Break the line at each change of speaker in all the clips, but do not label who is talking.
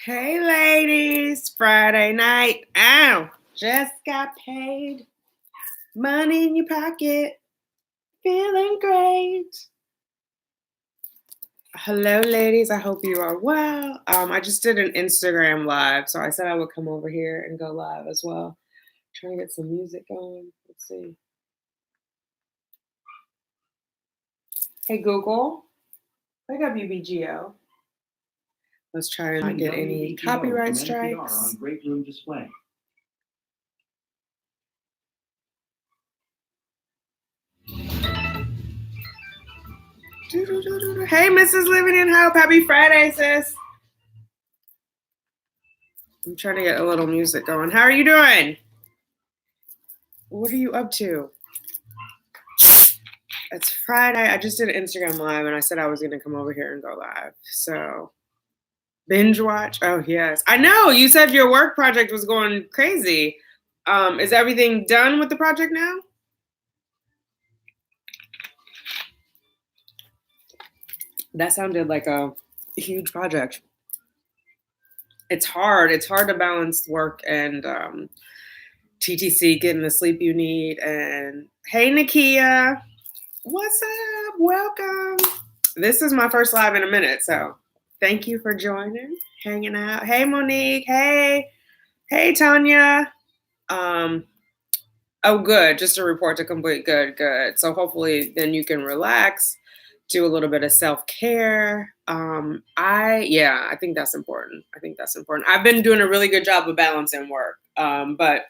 Hey, ladies, Friday night. Ow, just got paid. Money in your pocket. Feeling great. Hello, ladies. I hope you are well. I just did an Instagram live, so I said I would come over here and go live as well. Trying to get some music going. Let's see. Hey, Google, pick up UBGO. Let's try and not get any copyright strikes.
On great room display.
Hey, Mrs. Living in Hope. Happy Friday, sis. I'm trying to get a little music going. How are you doing? What are you up to? It's Friday. I just did an Instagram live and I said I was going to come over here and go live. So, binge watch. Oh, yes. I know. You said your work project was going crazy. Is everything done with the project now? That sounded like a huge project. It's hard. It's hard to balance work and TTC, getting the sleep you need. And hey, Nakia. What's up? Welcome. This is my first live in a minute, so thank you for joining, hanging out. Hey, Monique. Hey, Tanya. Oh, good. Just a report to complete. Good. So hopefully then you can relax, do a little bit of self-care. I think that's important. I've been doing a really good job of balancing work, but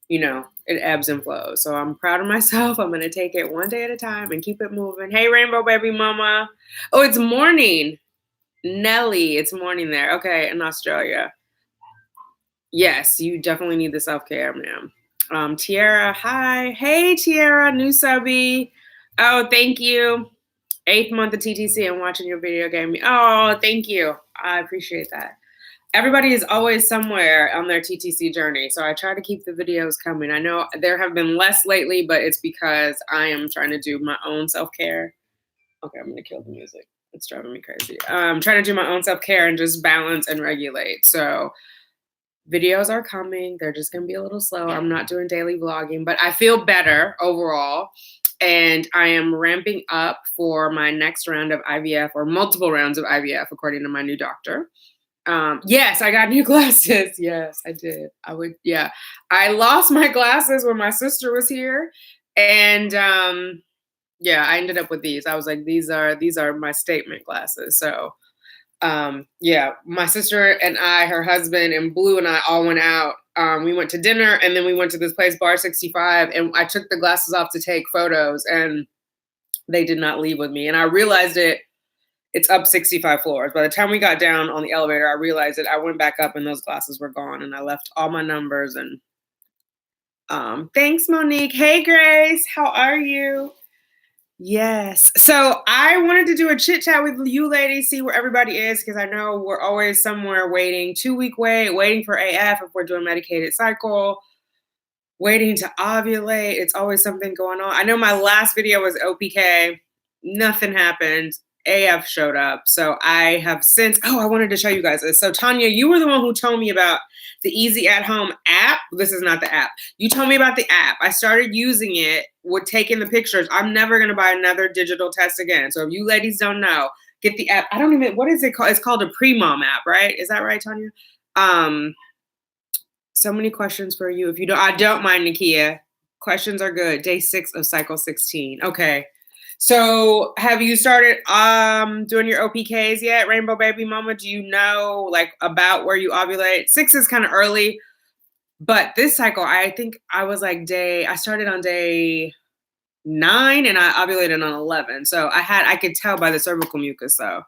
you know, it ebbs and flows. So I'm proud of myself. I'm going to take it one day at a time and keep it moving. Hey, Rainbow Baby Mama. Oh, it's morning. Nelly, it's morning there. Okay, in Australia. Yes, you definitely need the self-care, ma'am. Tiara, hi. Hey, Tiara, new subby. Oh, thank you. 8th month of TTC and watching your video game. Oh, thank you. I appreciate that. Everybody is always somewhere on their TTC journey, so I try to keep the videos coming. I know there have been less lately, but it's because I am trying to do my own self-care. Okay, I'm going to kill the music. It's driving me crazy. I'm trying to do my own self-care and just balance and regulate. So videos are coming. They're just going to be a little slow. I'm not doing daily vlogging, but I feel better overall. And I am ramping up for my next round of IVF, or multiple rounds of IVF, according to my new doctor. Yes, I got new glasses. Yes, I did. I lost my glasses when my sister was here. And I ended up with these. I was like, these are my statement glasses. So my sister and I, her husband, and Blue and I all went out. We went to dinner and then we went to this place, Bar 65, and I took the glasses off to take photos and they did not leave with me. And I realized it's up 65 floors. By the time we got down on the elevator, I realized it. I went back up and those glasses were gone and I left all my numbers. And thanks, Monique. Hey, Grace. How are you? Yes. So I wanted to do a chit chat with you ladies, see where everybody is, because I know we're always somewhere waiting, 2-week waiting for AF if we're doing medicated cycle, waiting to ovulate. It's always something going on. I know my last video was OPK. Nothing happened. AF showed up. So I have since, I wanted to show you guys this. So Tanya, you were the one who told me about the Easy at Home app. This is not the app. You told me about the app. I started using it, with taking the pictures. I'm never going to buy another digital test again. So if you ladies don't know, get the app. What is it called? It's called a Pre-Mom app, right? Is that right, Tanya? So many questions for you. If you don't, I don't mind, Nakia. Questions are good. Day 6 of cycle 16. Okay. So have you started doing your OPKs yet, Rainbow Baby Mama? Do you know about where you ovulate? 6 is kind of early, but this cycle, I think I was I started on day 9 and I ovulated on 11. So I could tell by the cervical mucus though.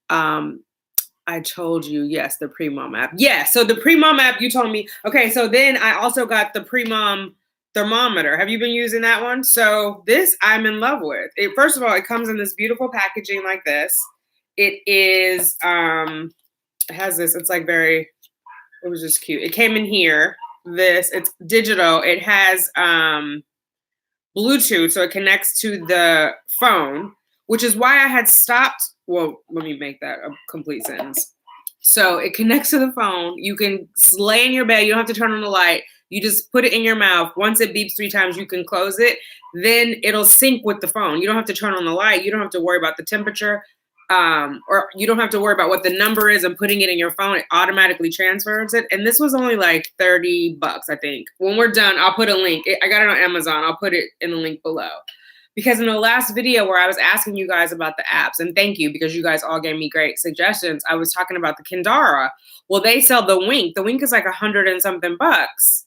I told you, yes, the Pre-Mom app. Yeah, so the Pre-Mom app, you told me. Okay, so then I also got the Pre-Mom thermometer. Have you been using that one? So this I'm in love with. First of all, it comes in this beautiful packaging like this. It is, it has this, it's it was just cute. It came in here. It's digital. It has Bluetooth, so it connects to the phone, which is why I had stopped. Well, let me make that a complete sentence. So it connects to the phone. You can lay in your bed. You don't have to turn on the light. You just put it in your mouth. Once it beeps 3 times, you can close it. Then it'll sync with the phone. You don't have to turn on the light. You don't have to worry about the temperature. Or you don't have to worry about what the number is and putting it in your phone. It automatically transfers it. And this was only like $30, I think. When we're done, I'll put a link. I got it on Amazon. I'll put it in the link below. Because in the last video where I was asking you guys about the apps, and thank you because you guys all gave me great suggestions, I was talking about the Kindara. Well, they sell the Wink. The Wink is like $100 and something bucks.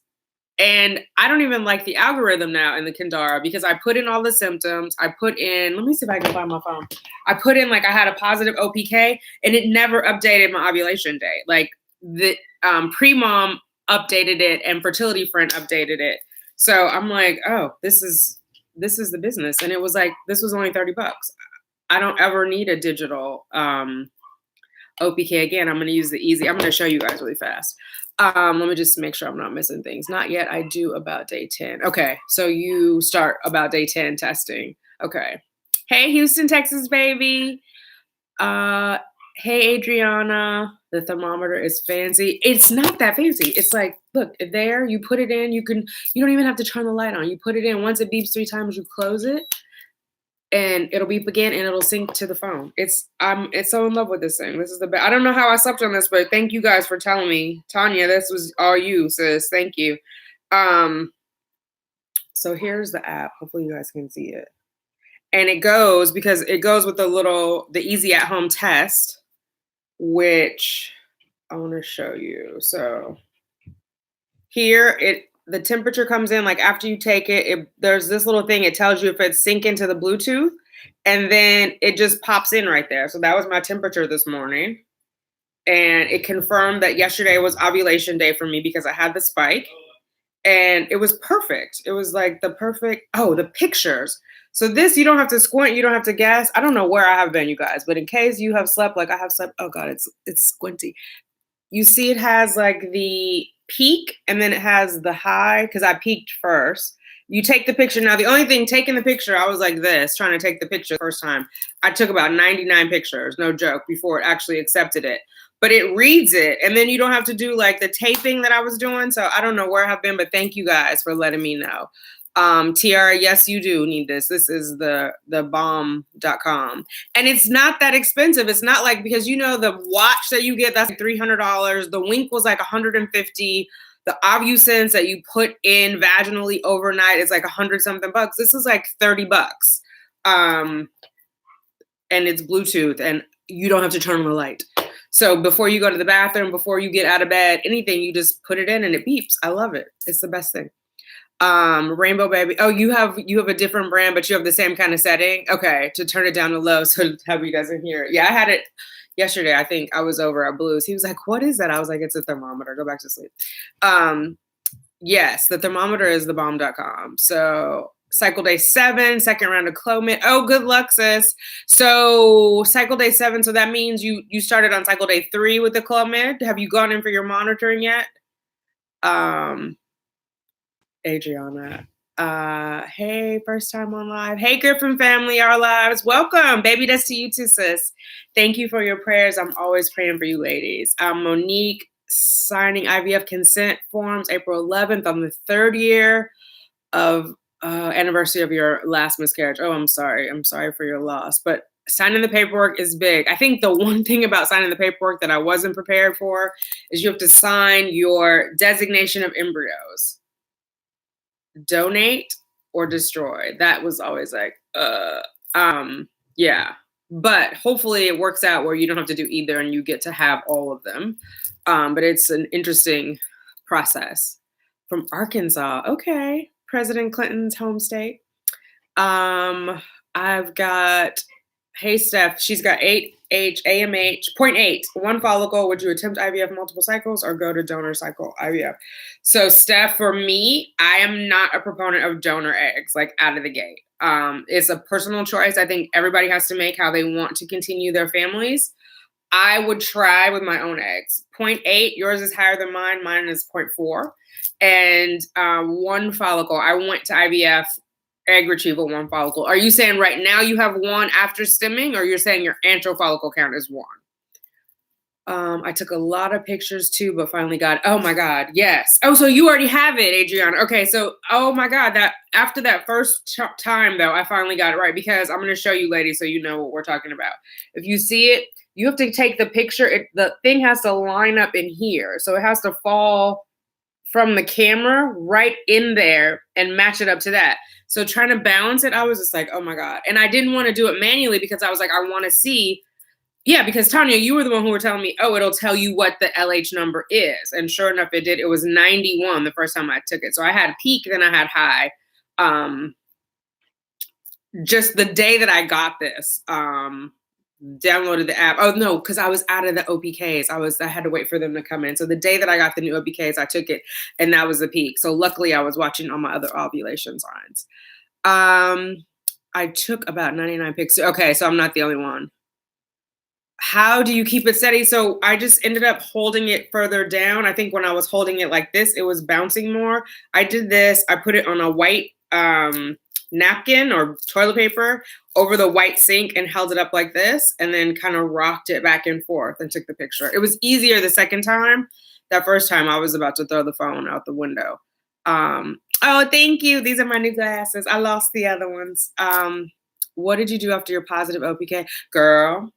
And I don't even like the algorithm now in the Kindara because I put in all the symptoms. I put in, let me see if I can find my phone. I put in like I had a positive OPK and it never updated my ovulation date. Like the pre-mom updated it and fertility friend updated it. So I'm like, oh, this is the business. And it was like, this was only $30. I don't ever need a digital OPK again. I'm going to use the easy. I'm going to show you guys really fast. Let me just make sure I'm not missing things. Not yet. I do about day 10. Okay. So you start about day 10 testing. Okay. Hey, Houston, Texas, baby. Hey, Adriana. The thermometer is fancy. It's not that fancy. It's like, look, there, you put it in. You don't even have to turn the light on. You put it in. Once it beeps 3 times, you close it. And it'll beep again and it'll sync to the phone. I'm so in love with this thing. This is the best. I don't know how I slept on this, but thank you guys for telling me. Tanya, this was all you, sis. Thank you. So here's the app. Hopefully you guys can see it. And it goes with the easy at home test, which I want to show you. So here the temperature comes in like after you take it, there's this little thing. It tells you if it's syncing to the Bluetooth, and then it just pops in right there. So that was my temperature this morning. And it confirmed that yesterday was ovulation day for me because I had the spike. And it was perfect. It was like the pictures. So this, you don't have to squint, you don't have to guess. I don't know where I have been, you guys, but in case you have slept like I have slept, oh God, it's squinty. You see it has like the peak and then it has the high because I peaked first. You take the picture. Now, the only thing taking the picture, I was like this, trying to take the picture the first time. I took about 99 pictures, no joke, before it actually accepted it. But it reads it. And then you don't have to do like the taping that I was doing. So I don't know where I've been, but thank you guys for letting me know. Tiara, yes, you do need this. This is the bomb.com. And it's not that expensive. It's not like, because the watch that you get, that's like $300. The Wink was like $150. The OvuSense that you put in vaginally overnight is like $100 something bucks. This is like $30. And it's Bluetooth and you don't have to turn on the light. So before you go to the bathroom, before you get out of bed, anything, you just put it in and it beeps. I love it. It's the best thing. Rainbow Baby. Oh, you have a different brand, but you have the same kind of setting. Okay, to turn it down to low so Hubby doesn't hear it. Yeah, I had it yesterday. I think I was over at Blues. He was like, "What is that?" I was like, "It's a thermometer. Go back to sleep." Yes, the thermometer is the bomb.com. So cycle day 7, second round of Clomid. Oh, good luck, sis. So cycle day 7. So that means you started on cycle day 3 with the Clomid. Have you gone in for your monitoring yet? Adriana. Hey, first time on live. Hey, Griffin family, our lives. Welcome. Baby, that's to you too, sis. Thank you for your prayers. I'm always praying for you ladies. Monique, signing IVF consent forms April 11th on the 3rd year of anniversary of your last miscarriage. Oh, I'm sorry. I'm sorry for your loss. But signing the paperwork is big. I think the one thing about signing the paperwork that I wasn't prepared for is you have to sign your designation of embryos. Donate or destroy. That was always like, yeah. But hopefully it works out where you don't have to do either and you get to have all of them. But it's an interesting process. From Arkansas. Okay. President Clinton's home state. I've got, hey, Steph, she's got 8H, AMH, 0.8, 1 follicle. Would you attempt IVF multiple cycles or go to donor cycle IVF? So, Steph, for me, I am not a proponent of donor eggs, like out of the gate. It's a personal choice. I think everybody has to make how they want to continue their families. I would try with my own eggs. 0.8, yours is higher than mine. Mine is 0.4. And 1 follicle. I went to IVF, egg retrieval, 1 follicle. Are you saying right now you have 1 after stimming, or you're saying your antral follicle count is 1? I took a lot of pictures too, but finally got, oh my God, yes. Oh, so you already have it, Adriana. Okay, so, oh my God, that after that first time though, I finally got it right because I'm going to show you ladies so you know what we're talking about. If you see it, you have to take the picture. The thing has to line up in here. So it has to fall from the camera right in there and match it up to that. So trying to balance it, I was just like, oh my God. And I didn't want to do it manually because I was like, I want to see. Yeah, because Tanya, you were the one who were telling me, oh, it'll tell you what the LH number is. And sure enough, it did. It was 91 the first time I took it. So I had peak, then I had high. Just the day that I got this, downloaded the app. Oh no, because I was out of the OPKs. I had to wait for them to come in. So the day that I got the new OPKs, I took it, and that was the peak. So luckily, I was watching all my other ovulation signs. I took about 99 pics. Okay, so I'm not the only one. How do you keep it steady? So I just ended up holding it further down. I think when I was holding it like this, it was bouncing more. I did this. I put it on a white napkin or toilet paper over the white sink and held it up like this and then kind of rocked it back and forth and took the picture. It was easier the second time. That first time I was about to throw the phone out the window. Oh, thank you. These are my new glasses. I lost the other ones. What did you do after your positive OPK? Girl,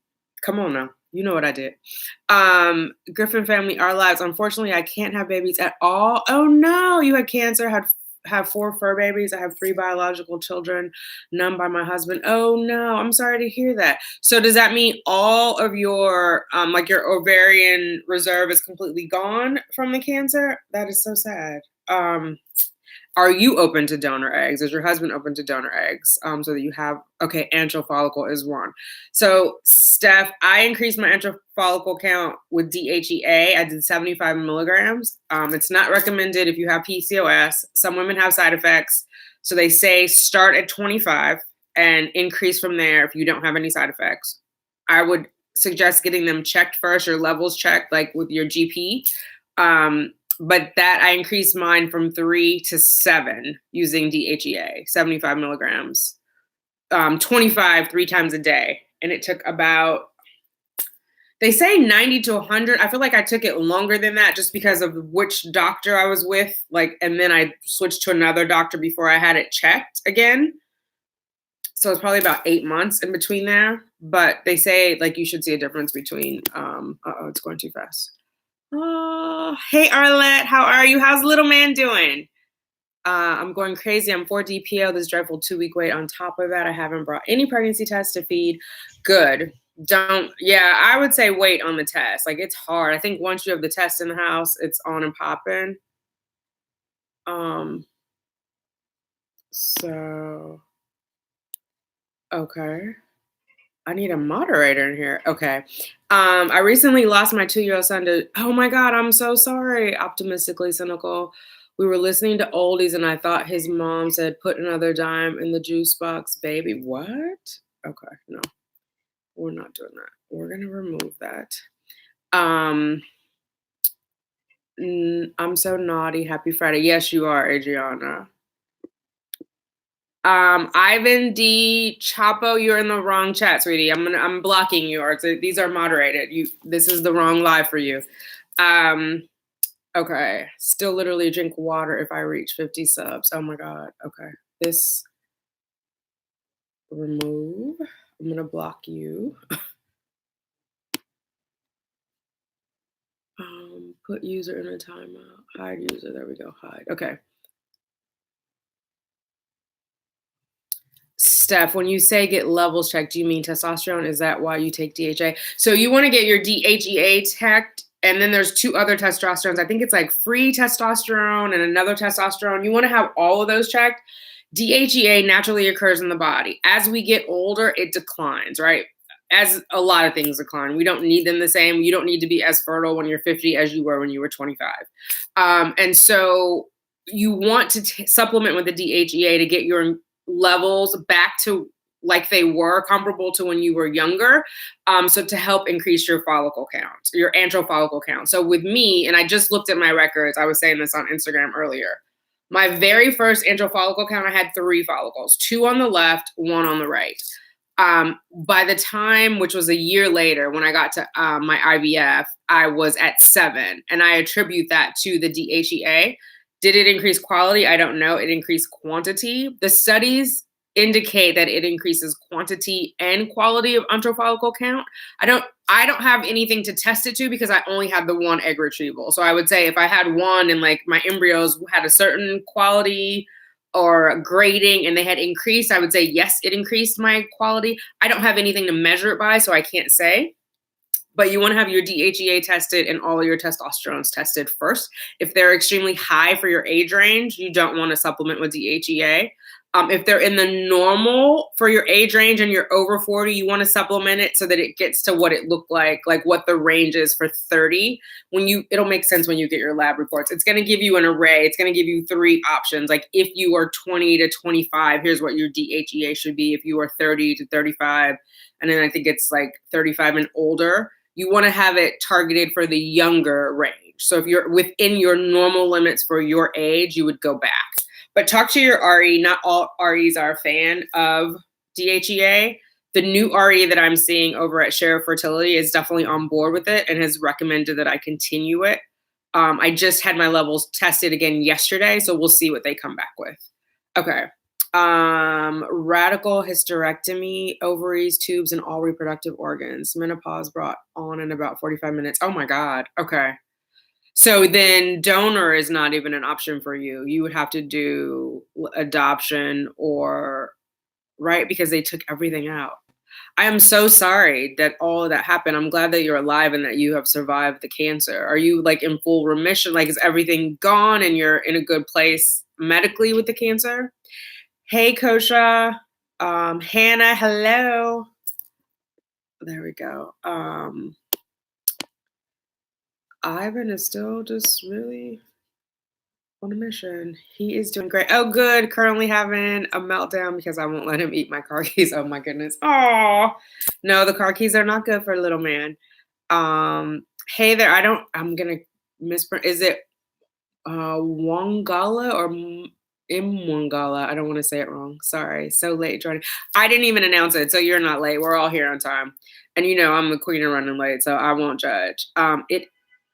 come on now. You know what I did. Griffin family, our lives. Unfortunately, I can't have babies at all. Oh no, you had cancer, have 4 fur babies. I have 3 biological children, none by my husband. Oh no, I'm sorry to hear that. So does that mean all of your like your ovarian reserve is completely gone from the cancer? That is so sad. Are you open to donor eggs? Is your husband open to donor eggs? So that you have, okay, antral follicle is one. So Steph, I increased my antral follicle count with DHEA. I did 75 milligrams. It's not recommended if you have PCOS. Some women have side effects. So they say start at 25 and increase from there if you don't have any side effects. I would suggest getting them checked first, your levels checked, like with your GP. But that I increased mine from 3 to 7 using DHEA, 75 milligrams, 25 3 times a day. And it took about, they say 90 to 100. I feel like I took it longer than that just because of which doctor I was with. Like, and then I switched to another doctor before I had it checked again. So it's probably about 8 months in between there. But they say like you should see a difference between, it's going too fast. Oh, hey Arlette, how are you? How's little man doing? I'm going crazy. I'm 4 DPO, this dreadful 2-week wait. On top of that, I haven't brought any pregnancy tests to feed. Good. I would say wait on the test. Like it's hard. I think once you have the test in the house, it's on and popping. So, okay. I need a moderator in here. Okay. I recently lost my 2-year-old son to, oh my God, I'm so sorry. Optimistically cynical. We were listening to oldies and I thought his mom said, put another dime in the juice box, baby. What? Okay, no, we're not doing that. We're going to remove that. I'm so naughty. Happy Friday. Yes, you are, Adriana. Ivan D. Chapo, you're in the wrong chat, sweetie. I'm blocking yours. These are moderated. This is the wrong live for you. Okay. Still literally drink water if I reach 50 subs. Oh my God. Okay. This remove. I'm gonna block you. Put user in a timeout. Hide user. There we go. Hide. Okay. Steph, when you say get levels checked, do you mean testosterone? Is that why you take DHA? So you want to get your DHEA checked, and then there's 2 other testosterones. I think it's like free testosterone and another testosterone. You want to have all of those checked. DHEA naturally occurs in the body. As we get older, it declines, right? As a lot of things decline. We don't need them the same. You don't need to be as fertile when you're 50 as you were when you were 25. And so you want to supplement with the DHEA to get your levels back to like they were, comparable to when you were younger. So to help increase your follicle count, your antral follicle count. So with me, and I just looked at my records, I was saying this on Instagram earlier. My very first antral follicle count, I had 3 follicles, 2 on the left, 1 on the right. By the time, which was a year later, when I got to my IVF, I was at 7, and I attribute that to the DHEA. Did it increase quality? I don't know. It increased quantity. The studies indicate that it increases quantity and quality of antral follicle count. I don't have anything to test it to because I only had the one egg retrieval. So I would say if I had one and like my embryos had a certain quality or grading and they had increased, I would say yes, it increased my quality. I don't have anything to measure it by, so I can't say. But you want to have your DHEA tested and all of your testosterones tested first. If they're extremely high for your age range, you don't want to supplement with DHEA. If they're in the normal for your age range and you're over 40, you want to supplement it so that it gets to what it looked like what the range is for 30. It'll make sense when you get your lab reports. It's going to give you an array. It's going to give you 3 options. Like if you are 20 to 25, here's what your DHEA should be. If you are 30 to 35, and then I think it's like 35 and older, you want to have it targeted for the younger range. So if you're within your normal limits for your age, you would go back. But talk to your RE. Not all REs are a fan of DHEA. The new RE that I'm seeing over at Share Fertility is definitely on board with it and has recommended that I continue it. I just had my levels tested again yesterday, so we'll see what they come back with. Okay. Radical hysterectomy, ovaries, tubes, and all reproductive organs. Menopause brought on in about 45 minutes. Oh my God. Okay. So then donor is not even an option for you. You would have to do adoption right? Because they took everything out. I am so sorry that all of that happened. I'm glad that you're alive and that you have survived the cancer. Are you like in full remission? Like is everything gone and you're in a good place medically with the cancer? Hey, Kosha. Hannah, hello. There we go. Ivan is still just really on a mission. He is doing great. Oh, good. Currently having a meltdown because I won't let him eat my car keys. Oh my goodness. Oh, no, the car keys are not good for a little man. Hey there. I'm gonna misprint. Is it Wangala or Imwangala? I don't want to say it wrong. Sorry. So late joining. I didn't even announce it, so you're not late. We're all here on time. And I'm the queen of running late, so I won't judge.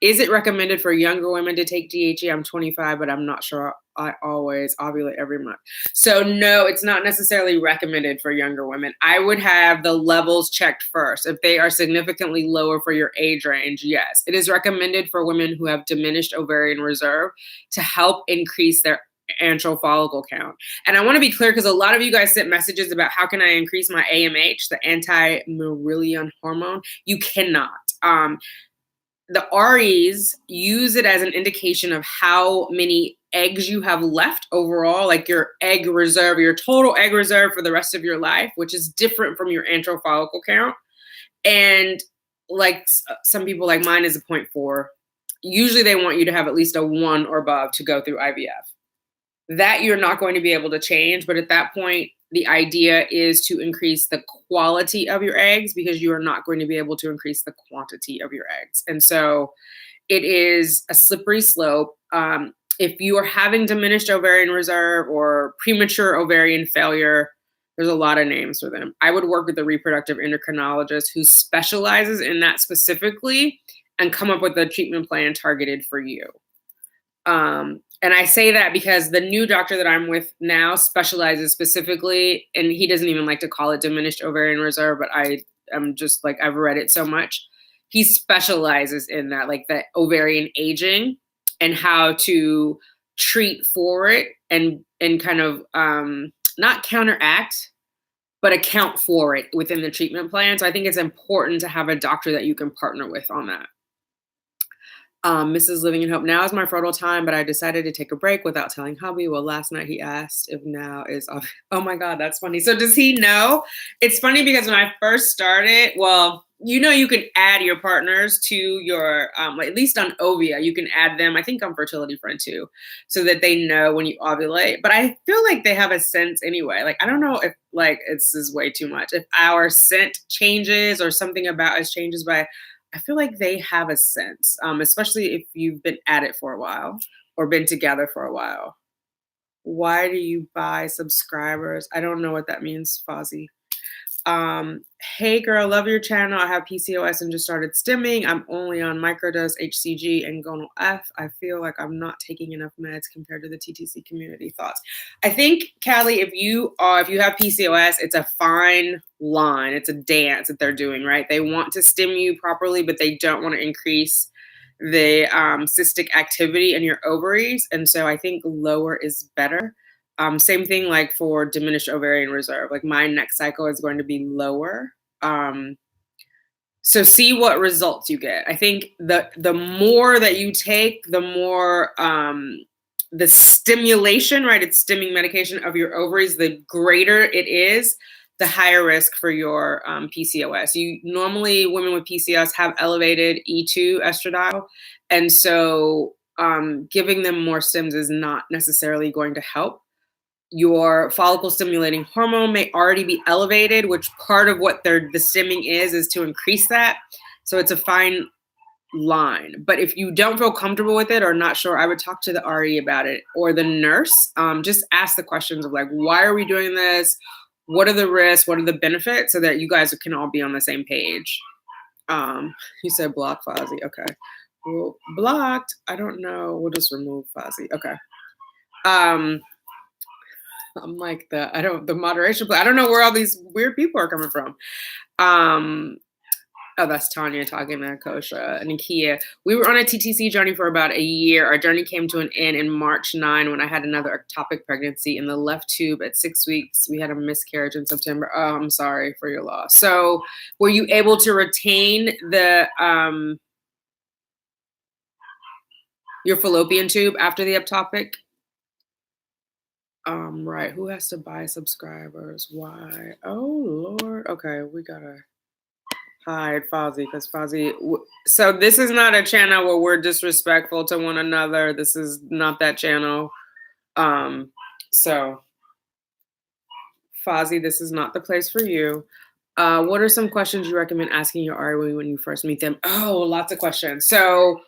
Is it recommended for younger women to take DHEA? I'm 25, but I'm not sure I always ovulate every month. So no, it's not necessarily recommended for younger women. I would have the levels checked first. If they are significantly lower for your age range, yes. It is recommended for women who have diminished ovarian reserve to help increase their antral follicle count. And I want to be clear because a lot of you guys sent messages about how can I increase my AMH, the anti-Murillian hormone. You cannot. The REs use it as an indication of how many eggs you have left overall, like your egg reserve, your total egg reserve for the rest of your life, which is different from your antral follicle count. And like some people, like mine is a 0.4. Usually they want you to have at least a 1 or above to go through IVF. That you're not going to be able to change, but at that point, the idea is to increase the quality of your eggs because you are not going to be able to increase the quantity of your eggs. And so it is a slippery slope. If you are having diminished ovarian reserve or premature ovarian failure, there's a lot of names for them. I would work with a reproductive endocrinologist who specializes in that specifically and come up with a treatment plan targeted for you. And I say that because the new doctor that I'm with now specializes specifically, and he doesn't even like to call it diminished ovarian reserve, but I'm just like, I've read it so much. He specializes in that, like the ovarian aging and how to treat for it and kind of not counteract, but account for it within the treatment plan. So I think it's important to have a doctor that you can partner with on that. Mrs. Living in Hope, now is my fertile time, but I decided to take a break without telling hubby. Well, last night he asked if now is off. Oh my God, that's funny. So does he know? It's funny because when I first started, well, you can add your partners to your, at least on Ovia, you can add them. I think on Fertility Friend too, so that they know when you ovulate. But I feel like they have a sense anyway. Like, I don't know if this is way too much. If our scent changes or something about us changes, but I feel like they have a sense, especially if you've been at it for a while or been together for a while. Why do you buy subscribers? I don't know what that means, Fozzie. Hey girl, love your channel. I have PCOS and just started stimming. I'm only on microdose HCG and gonal F. I feel like I'm not taking enough meds compared to the TTC community. Thoughts? I think, Callie, if you have PCOS, it's a fine line. It's a dance that they're doing, right? They want to stim you properly, but they don't want to increase the cystic activity in your ovaries. And so I think lower is better. Same thing like for diminished ovarian reserve. Like my next cycle is going to be lower. So see what results you get. I think the more that you take, the more the stimulation, right? It's stimming medication of your ovaries, the greater it is, the higher risk for your PCOS. Normally women with PCOS have elevated E2 estradiol. And so giving them more stims is not necessarily going to help. Your follicle stimulating hormone may already be elevated, which part of what the stimming is to increase that. So it's a fine line. But if you don't feel comfortable with it or not sure, I would talk to the RE about it or the nurse. Just ask the questions of like, why are we doing this? What are the risks? What are the benefits? So that you guys can all be on the same page. You said block Fozzie. Okay. Well, blocked. I don't know. We'll just remove Fozzie. Okay. I'm like the moderation, but I don't know where all these weird people are coming from. Oh, that's Tanya talking to Kosha and Nakia. We were on a TTC journey for about a year. Our journey came to an end in March 9 when I had another ectopic pregnancy in the left tube at 6 weeks. We had a miscarriage in September. Oh, I'm sorry for your loss. So were you able to retain your fallopian tube after the ectopic? Right. Who has to buy subscribers? Why? Oh, Lord. Okay, we gotta hide Fozzie because Fozzie. So this is not a channel where we're disrespectful to one another. This is not that channel. So Fozzie, this is not the place for you. What are some questions you recommend asking your RE when you first meet them? Oh, lots of questions. So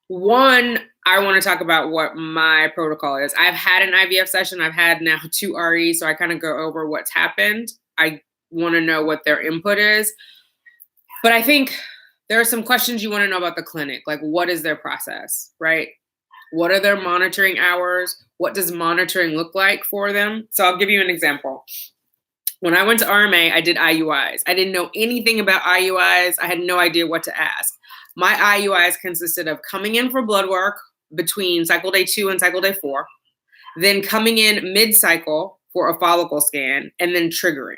one, I want to talk about what my protocol is. I've had an IVF session. I've had now 2 REs, so I kind of go over what's happened. I want to know what their input is. But I think there are some questions you want to know about the clinic. Like, what is their process, right? What are their monitoring hours? What does monitoring look like for them? So I'll give you an example. When I went to RMA, I did IUIs. I didn't know anything about IUIs. I had no idea what to ask. My IUIs consisted of coming in for blood work between cycle day 2 and cycle day 4, then coming in mid-cycle for a follicle scan, and then triggering.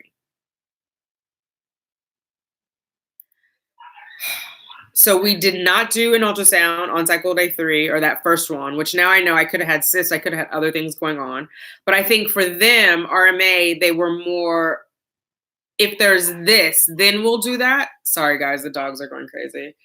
So we did not do an ultrasound on cycle day 3 or that first one, which now I know I could have had cysts. I could have had other things going on. But I think for them, RMA, they were more, if there's this, then we'll do that. Sorry, guys, the dogs are going crazy.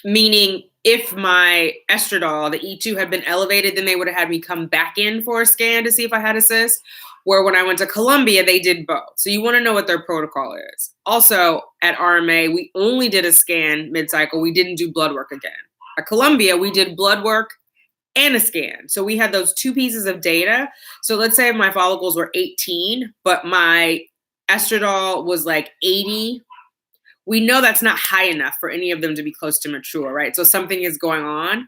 Meaning if my estradiol, the E2 had been elevated, then they would have had me come back in for a scan to see if I had a cyst. Where when I went to Columbia, they did both. So you want to know what their protocol is. Also at RMA, we only did a scan mid-cycle. We didn't do blood work again. At Columbia, we did blood work and a scan. So we had those 2 pieces of data. So let's say my follicles were 18, but my estradiol was like 80. We know that's not high enough for any of them to be close to mature, right? So something is going on.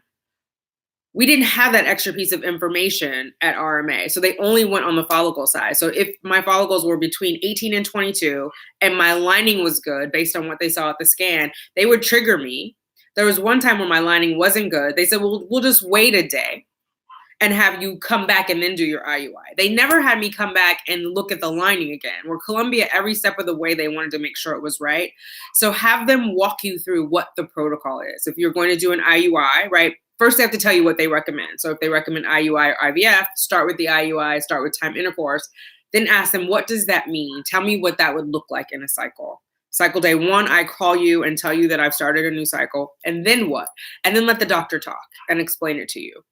We didn't have that extra piece of information at RMA. So they only went on the follicle side. So if my follicles were between 18 and 22 and my lining was good based on what they saw at the scan, they would trigger me. There was one time when my lining wasn't good. They said, well, we'll just wait a day and have you come back and then do your IUI. They never had me come back and look at the lining again. Where Columbia, every step of the way, they wanted to make sure it was right. So have them walk you through what the protocol is. If you're going to do an IUI, right? First, they have to tell you what they recommend. So if they recommend IUI or IVF, start with the IUI, start with time intercourse. Then ask them, what does that mean? Tell me what that would look like in a cycle. Cycle day 1, I call you and tell you that I've started a new cycle. And then what? And then let the doctor talk and explain it to you.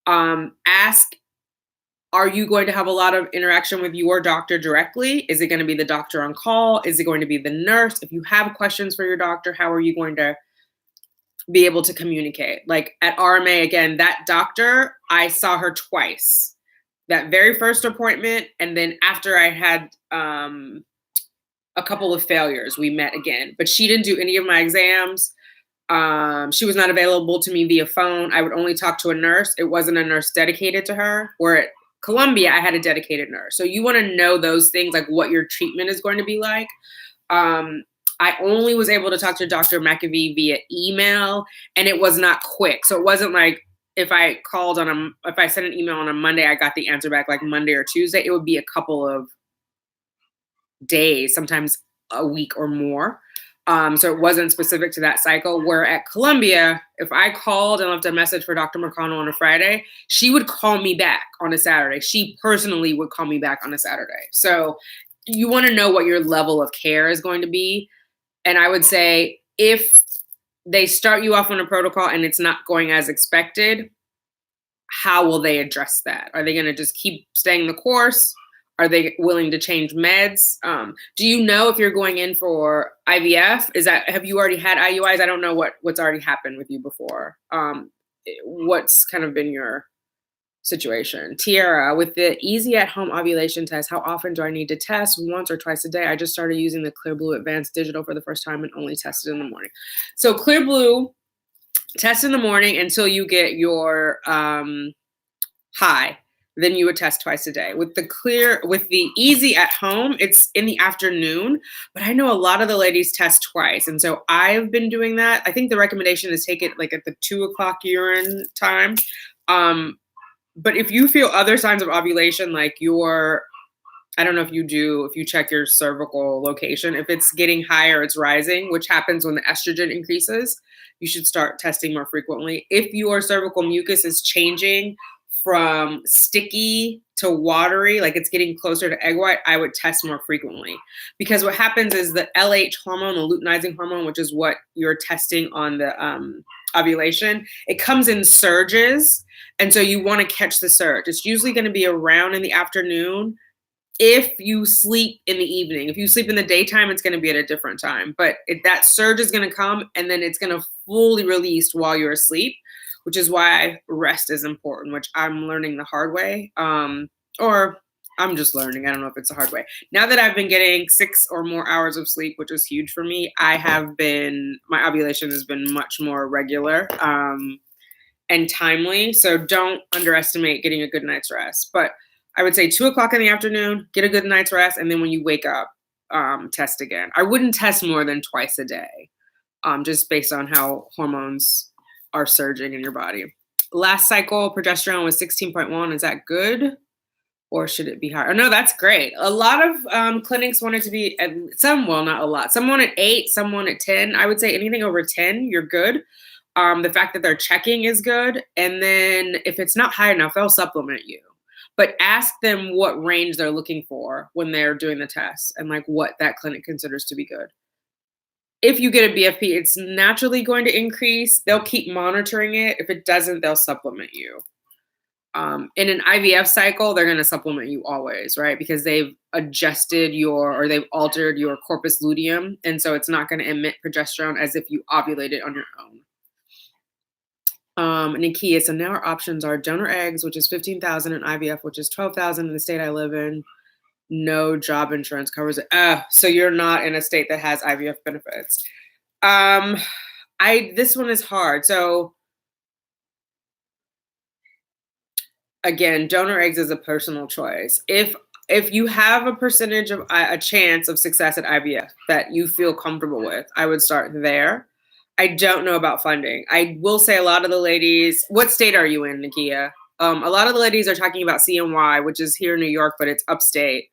Ask, are you going to have a lot of interaction with your doctor directly? Is it going to be the doctor on call? Is it going to be the nurse? If you have questions for your doctor, how are you going to be able to communicate? Like at RMA, again, that doctor, I saw her twice. That very first appointment, and then after I had a couple of failures, we met again. But she didn't do any of my exams. She was not available to me via phone. I would only talk to a nurse. It wasn't a nurse dedicated to her. Where at Columbia, I had a dedicated nurse. So you want to know those things, like what your treatment is going to be like. I only was able to talk to Dr. McKelvy via email, and it was not quick. So it wasn't like if I sent an email on a Monday, I got the answer back like Monday or Tuesday. It would be a couple of days, sometimes a week or more. So it wasn't specific to that cycle. Where at Columbia, if I called and left a message for Dr. McConnell on a Friday, she would call me back on a Saturday. She personally would call me back on a Saturday. So you want to know what your level of care is going to be. And I would say if they start you off on a protocol and it's not going as expected, how will they address that? Are they going to just keep staying the course? Are they willing to change meds? Do you know if you're going in for IVF? Have you already had IUIs? I don't know what's already happened with you before. What's kind of been your situation? Tiara, with the easy at-home ovulation test, how often do I need to test? Once or twice a day? I just started using the Clearblue Advanced Digital for the first time and only tested in the morning. So Clearblue, test in the morning until you get your high. Then you would test twice a day. With the easy at home, it's in the afternoon, but I know a lot of the ladies test twice. And so I've been doing that. I think the recommendation is take it like at the 2:00 urine time. But if you feel other signs of ovulation, like I don't know if you check your cervical location, if it's getting higher, it's rising, which happens when the estrogen increases, you should start testing more frequently. If your cervical mucus is changing from sticky to watery, like it's getting closer to egg white, I would test more frequently. Because what happens is the LH hormone, the luteinizing hormone, which is what you're testing on the ovulation, it comes in surges. And so you want to catch the surge. It's usually going to be around in the afternoon. If you sleep in the evening, if you sleep in the daytime, it's going to be at a different time. But that surge is going to come and then it's going to fully release while you're asleep, which is why rest is important, which I'm learning the hard way. Or I'm just learning. I don't know if it's the hard way. Now that I've been getting 6 or more hours of sleep, which is huge for me, my ovulation has been much more regular and timely. So don't underestimate getting a good night's rest. But I would say 2:00 in the afternoon, get a good night's rest. And then when you wake up, test again. I wouldn't test more than twice a day, just based on how hormones are surging in your body. Last cycle, progesterone was 16.1. Is that good? Or should it be higher? Oh, no, that's great. A lot of clinics want it to be not a lot. Some want at 8, some want at 10. I would say anything over 10, you're good. The fact that they're checking is good. And then if it's not high enough, they'll supplement you. But ask them what range they're looking for when they're doing the test and like what that clinic considers to be good. If you get a BFP, it's naturally going to increase. They'll keep monitoring it. If it doesn't, they'll supplement you. In an IVF cycle, they're going to supplement you always, right? Because they've they've altered your corpus luteum. And so it's not going to emit progesterone as if you ovulated on your own. Nakia, so now our options are donor eggs, which is $15,000, and IVF, which is $12,000 in the state I live in. No job insurance covers it. So you're not in a state that has IVF benefits. This one is hard. So again, donor eggs is a personal choice. If you have a percentage of a chance of success at IVF that you feel comfortable with, I would start there. I don't know about funding. I will say a lot of the ladies, what state are you in, Nakia? A lot of the ladies are talking about CNY, which is here in New York, but it's upstate.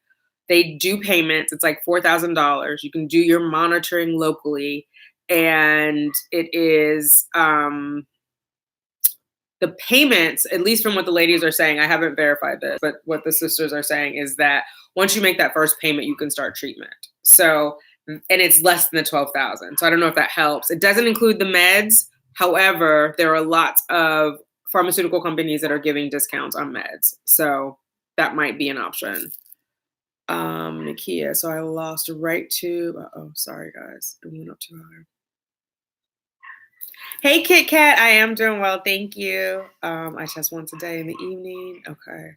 They do payments. It's like $4,000. You can do your monitoring locally. And it is the payments, at least from what the ladies are saying, I haven't verified this, but what the sisters are saying is that once you make that first payment, you can start treatment. So, and it's less than the $12,000. So I don't know if that helps. It doesn't include the meds. However, there are lots of pharmaceutical companies that are giving discounts on meds. So that might be an option. Nakia, so I lost right to, sorry guys, it went up too high. Hey Kit Kat, I am doing well, thank you. I test once a day in the evening. Okay.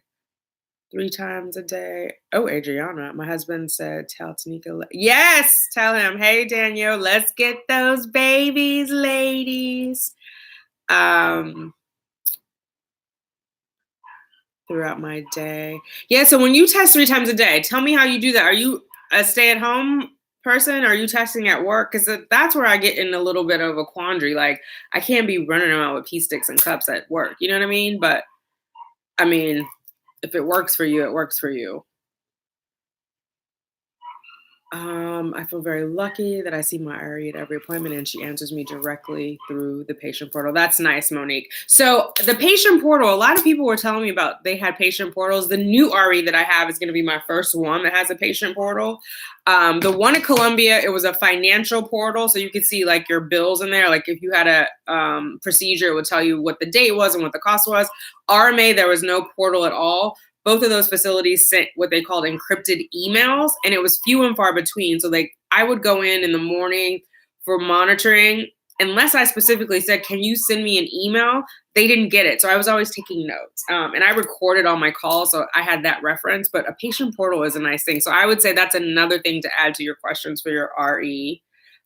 3 times a day. Oh, Adriana, my husband said, tell Tanika. Yes, tell him, hey, Daniel, let's get those babies, ladies. Throughout my day. Yeah, so when you test 3 times a day, tell me how you do that. Are you a stay-at-home person? Are you testing at work? Because that's where I get in a little bit of a quandary. Like, I can't be running around with pee sticks and cups at work. You know what I mean? But I mean, if it works for you, it works for you. I feel very lucky that I see my RE at every appointment and she answers me directly through the patient portal. That's nice, Monique. So the patient portal, a lot of people were telling me about they had patient portals. The new RE that I have is going to be my first one that has a patient portal. The one at Columbia, it was a financial portal. So you could see like your bills in there. Like if you had a procedure, it would tell you what the date was and what the cost was. RMA, there was no portal at all. Both of those facilities sent what they called encrypted emails, and it was few and far between. So like I would go in the morning for monitoring, unless I specifically said, can you send me an email? They didn't get it. So I was always taking notes. And I recorded all my calls, so I had that reference. But a patient portal is a nice thing. So I would say that's another thing to add to your questions for your RE,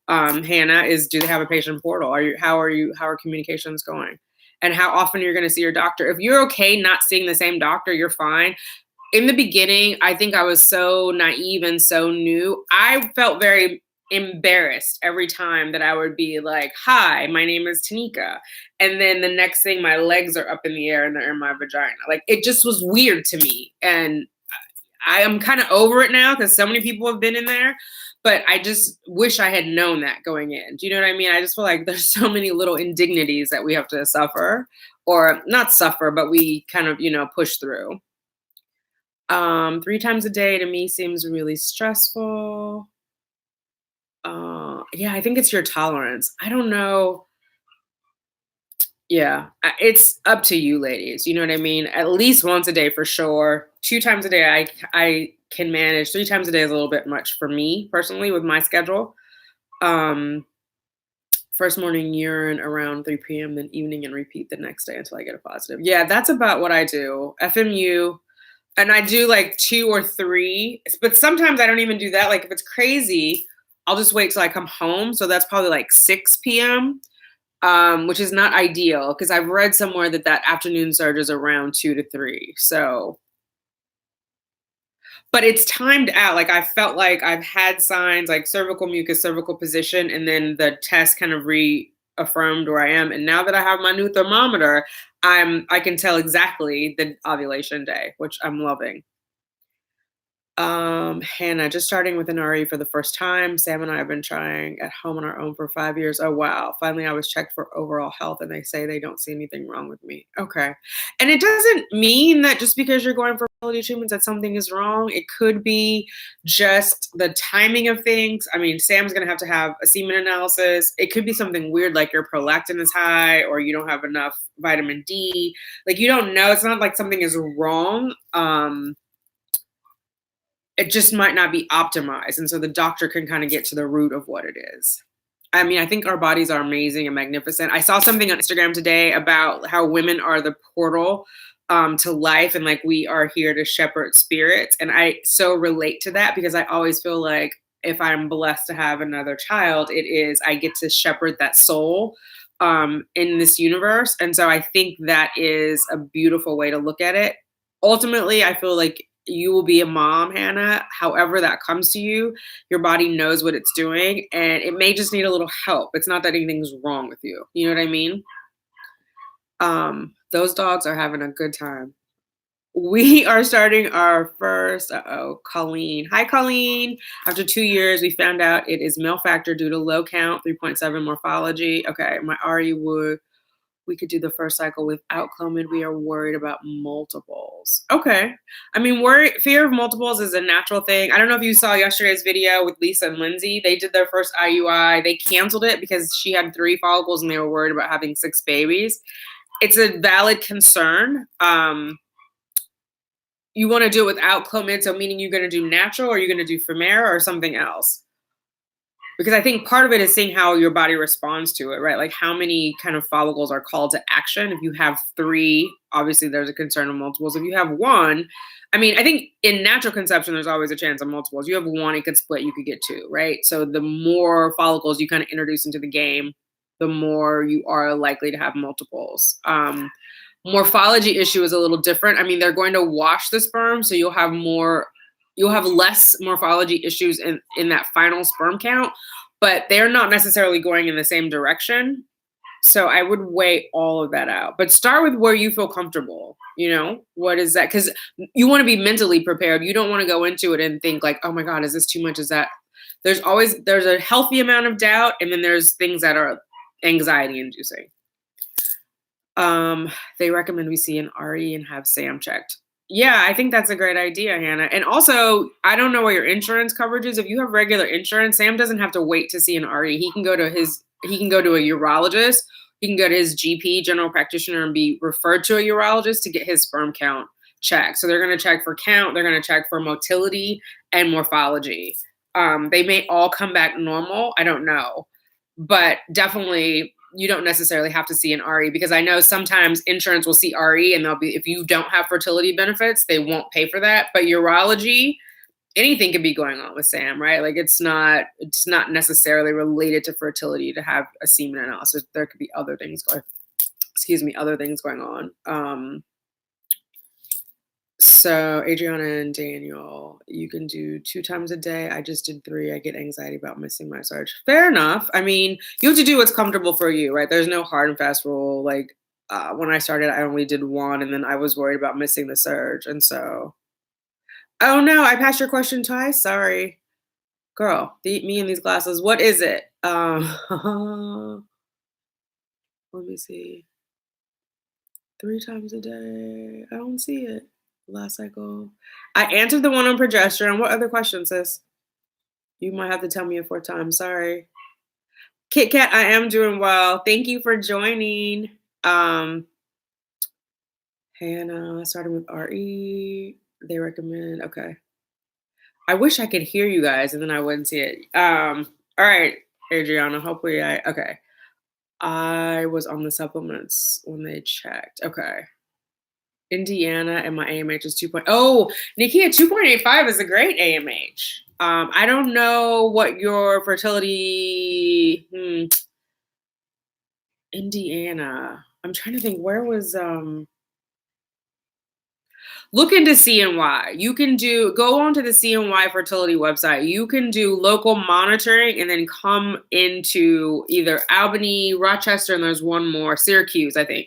Hannah, is do they have a patient portal? How are communications going? And how often you're going to see your doctor. If you're okay not seeing the same doctor, you're fine. In the beginning, I think I was so naive and so new. I felt very embarrassed every time that I would be like, hi, my name is Tanika. And then the next thing, my legs are up in the air and they're in my vagina. Like, it just was weird to me. And I am kind of over it now because so many people have been in there. But I just wish I had known that going in. Do you know what I mean? I just feel like there's so many little indignities that we have to suffer, or not suffer, but we kind of, push through. 3 times a day to me seems really stressful. Yeah, I think it's your tolerance. I don't know. Yeah, it's up to you, ladies. You know what I mean? At least once a day for sure. 2 times a day, I can manage. 3 times a day is a little bit much for me personally with my schedule. First morning urine around 3 p.m., then evening and repeat the next day until I get a positive. Yeah, that's about what I do. FMU, and I do like 2 or 3, but sometimes I don't even do that. Like if it's crazy, I'll just wait till I come home. So that's probably like 6 p.m. Which is not ideal because I've read somewhere that afternoon surge is around 2 to 3. So, but it's timed out. Like I felt like I've had signs like cervical mucus, cervical position, and then the test kind of reaffirmed where I am. And now that I have my new thermometer, I can tell exactly the ovulation day, which I'm loving. Hannah, just starting with an RE for the first time. Sam and I have been trying at home on our own for 5 years. Oh, wow. Finally, I was checked for overall health and they say they don't see anything wrong with me. Okay. And it doesn't mean that just because you're going for fertility treatments that something is wrong. It could be just the timing of things. I mean, Sam's going to have a semen analysis. It could be something weird like your prolactin is high or you don't have enough vitamin D. Like you don't know. It's not like something is wrong. It just might not be optimized. And so the doctor can kind of get to the root of what it is. I mean, I think our bodies are amazing and magnificent. I saw something on Instagram today about how women are the portal to life and like we are here to shepherd spirits. And I so relate to that because I always feel like if I'm blessed to have another child, it is I get to shepherd that soul in this universe. And so I think that is a beautiful way to look at it. Ultimately, I feel like you will be a mom, Hannah. However that comes to you, your body knows what it's doing and it may just need a little help. It's not that anything's wrong with you. You know what I mean? Those dogs are having a good time. We are starting our first, Colleen. Hi, Colleen. After 2 years, we found out it is male factor due to low count, 3.7 morphology. Okay, my RE we could do the first cycle without Clomid. We are worried about multiples. Okay. I mean, fear of multiples is a natural thing. I don't know if you saw yesterday's video with Lisa and Lindsay. They did their first IUI. They canceled it because she had 3 follicles and they were worried about having 6 babies. It's a valid concern. You want to do it without Clomid, so meaning you're going to do natural or you're going to do Femera or something else? Because I think part of it is seeing how your body responds to it, right? Like how many kind of follicles are called to action. If you have 3, obviously there's a concern of multiples. If you have 1, I mean, I think in natural conception, there's always a chance of multiples. You have one, it could split, you could get two, right? So the more follicles you kind of introduce into the game, the more you are likely to have multiples. Morphology issue is a little different. I mean, they're going to wash the sperm, so you'll have less morphology issues in that final sperm count, but they're not necessarily going in the same direction. So I would weigh all of that out, but start with where you feel comfortable. What is that? Because you want to be mentally prepared. You don't want to go into it and think like, oh my God, is this too much? Is that? There's a healthy amount of doubt, and then there's things that are anxiety inducing. They recommend we see an RE and have Sam checked. Yeah, I think that's a great idea, Hannah. And also, I don't know what your insurance coverage is. If you have regular insurance, Sam doesn't have to wait to see an RE. He can go to a urologist. He can go to his GP, general practitioner, and be referred to a urologist to get his sperm count checked. So they're going to check for count. They're going to check for motility and morphology. They may all come back normal. I don't know. But definitely, you don't necessarily have to see an RE, because I know sometimes insurance will see RE and if you don't have fertility benefits, they won't pay for that. But urology, anything could be going on with Sam, right? Like it's not necessarily related to fertility to have a semen analysis. There could be other things going on. So Adriana and Daniel, you can do 2 times a day. I just did 3. I get anxiety about missing my surge. Fair enough. I mean, you have to do what's comfortable for you, right? There's no hard and fast rule. Like when I started, I only did 1, and then I was worried about missing the surge. And so, oh no, I passed your question twice. Sorry, girl. Me and these glasses. What is it? Let me see. 3 times a day. I don't see it. Last cycle. I answered the one on progesterone. What other questions, sis? You might have to tell me a 4th time. Sorry. Kit Kat, I am doing well. Thank you for joining. Hannah, starting with RE. They recommend. Okay. I wish I could hear you guys and then I wouldn't see it. All right, Adriana. Hopefully okay. I was on the supplements when they checked. Okay. Indiana and my AMH is 2. Oh, Nikki, 2.85 is a great AMH. I don't know what your fertility. Indiana. I'm trying to think. Where was Look into CNY. You can go onto the CNY fertility website. You can do local monitoring and then come into either Albany, Rochester, and there's one more, Syracuse, I think,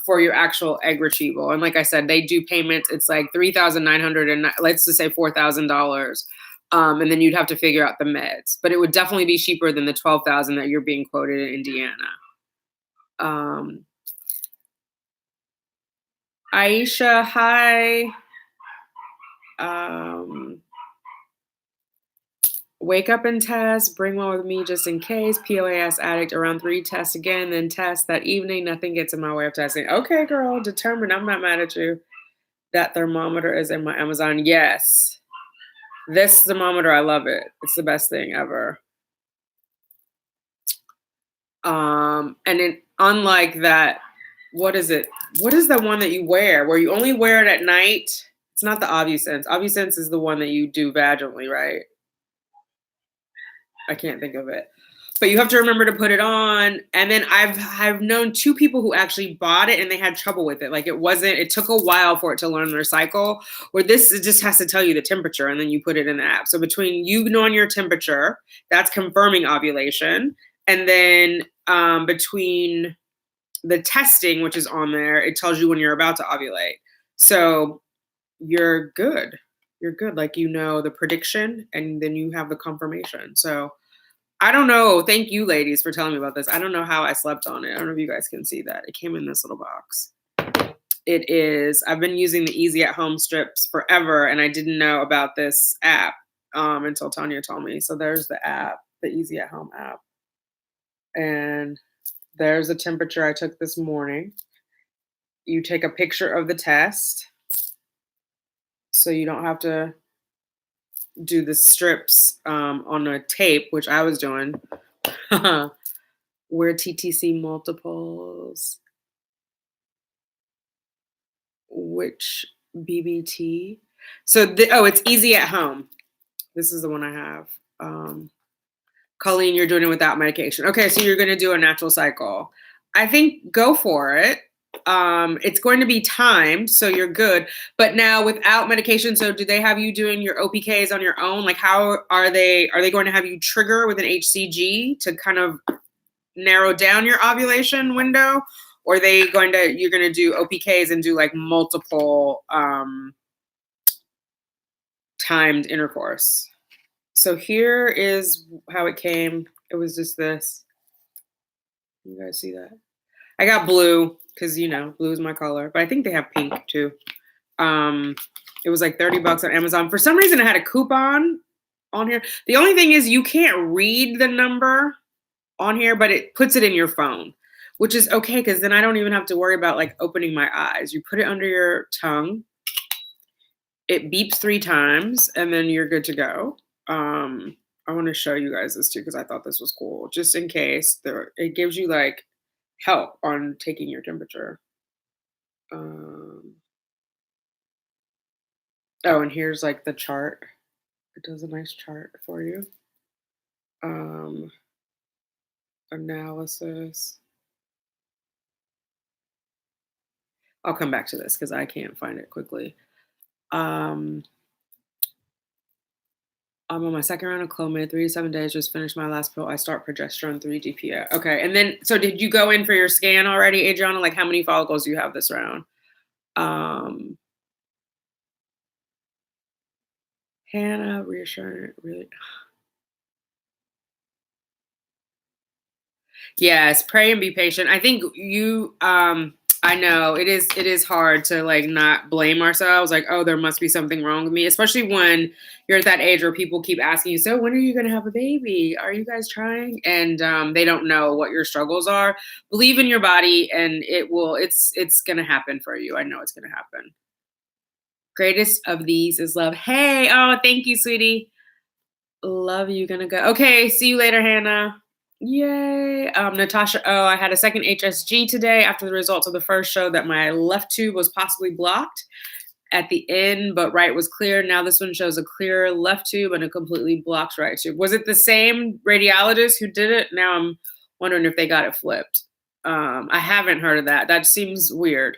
for your actual egg retrieval. And like I said, they do payments. It's like $3,900 and let's just say $4,000. And then you'd have to figure out the meds. But it would definitely be cheaper than the $12,000 that you're being quoted in Indiana. Aisha, hi. Wake up and test. Bring one with me just in case. POAS addict around 3. Test again, then test that evening. Nothing gets in my way of testing. Okay, girl. Determined. I'm not mad at you. That thermometer is in my Amazon. Yes. This thermometer, I love it. It's the best thing ever. And unlike that, what is it? What is the one that you wear where you only wear it at night? It's not the Ovusense. Ovusense is the one that you do vaginally, right? I can't think of it. But you have to remember to put it on. And then I've known 2 people who actually bought it and they had trouble with it. Like it took a while for it to learn their cycle, where this just has to tell you the temperature and then you put it in the app. So between you knowing your temperature, that's confirming ovulation. And then between the testing, which is on there, it tells you when you're about to ovulate. So you're good. You're good. Like, the prediction and then you have the confirmation. So I don't know. Thank you, ladies, for telling me about this. I don't know how I slept on it. I don't know if you guys can see that. It came in this little box. I've been using the Easy at Home strips forever, and I didn't know about this app until Tanya told me. So there's the app, the Easy at Home app. And there's the temperature I took this morning. You take a picture of the test so you don't have to do the strips on a tape, which I was doing. Where TTC multiples. Which BBT. So, it's easy at home. This is the one I have. Colleen, you're doing it without medication. Okay, so you're going to do a natural cycle. I think go for it. It's going to be timed, so you're good. But now without medication, so do they have you doing your OPKs on your own? Like, how are they going to have you trigger with an HCG to kind of narrow down your ovulation window? Or you're going to do OPKs and do like multiple timed intercourse? So here is how it came. It was just this. You guys see that? I got blue because, blue is my color, but I think they have pink too. It was like $30 on Amazon. For some reason, it had a coupon on here. The only thing is you can't read the number on here, but it puts it in your phone, which is okay because then I don't even have to worry about like opening my eyes. You put it under your tongue. It beeps 3 times, and then you're good to go. I want to show you guys this too because I thought this was cool. Just in case, it gives you like help on taking your temperature. Oh, and here's like the chart. It does a nice chart for you. Analysis. I'll come back to this because I can't find it quickly. I'm on my second round of Clomid, 3 to 7 days, just finished my last pill. I start progesterone 3 DPA. Okay. And then, so did you go in for your scan already, Adriana? Like how many follicles do you have this round? Hannah, reassuring, really. Yes, pray and be patient. I think I know it is hard to like not blame ourselves. Like, oh, there must be something wrong with me, especially when you're at that age where people keep asking you, so when are you going to have a baby? Are you guys trying? And they don't know what your struggles are. Believe in your body and it's going to happen for you. I know it's going to happen. Greatest of these is love. Hey, oh, thank you, sweetie. Love you. Gonna go. Okay, see you later, Hannah. Yay. Natasha, I had a second HSG today after the results of the first showed that my left tube was possibly blocked at the end, but right was clear. Now this one shows a clear left tube and a completely blocked right tube. Was it the same radiologist who did it? Now I'm wondering if they got it flipped. I haven't heard of that. That seems weird.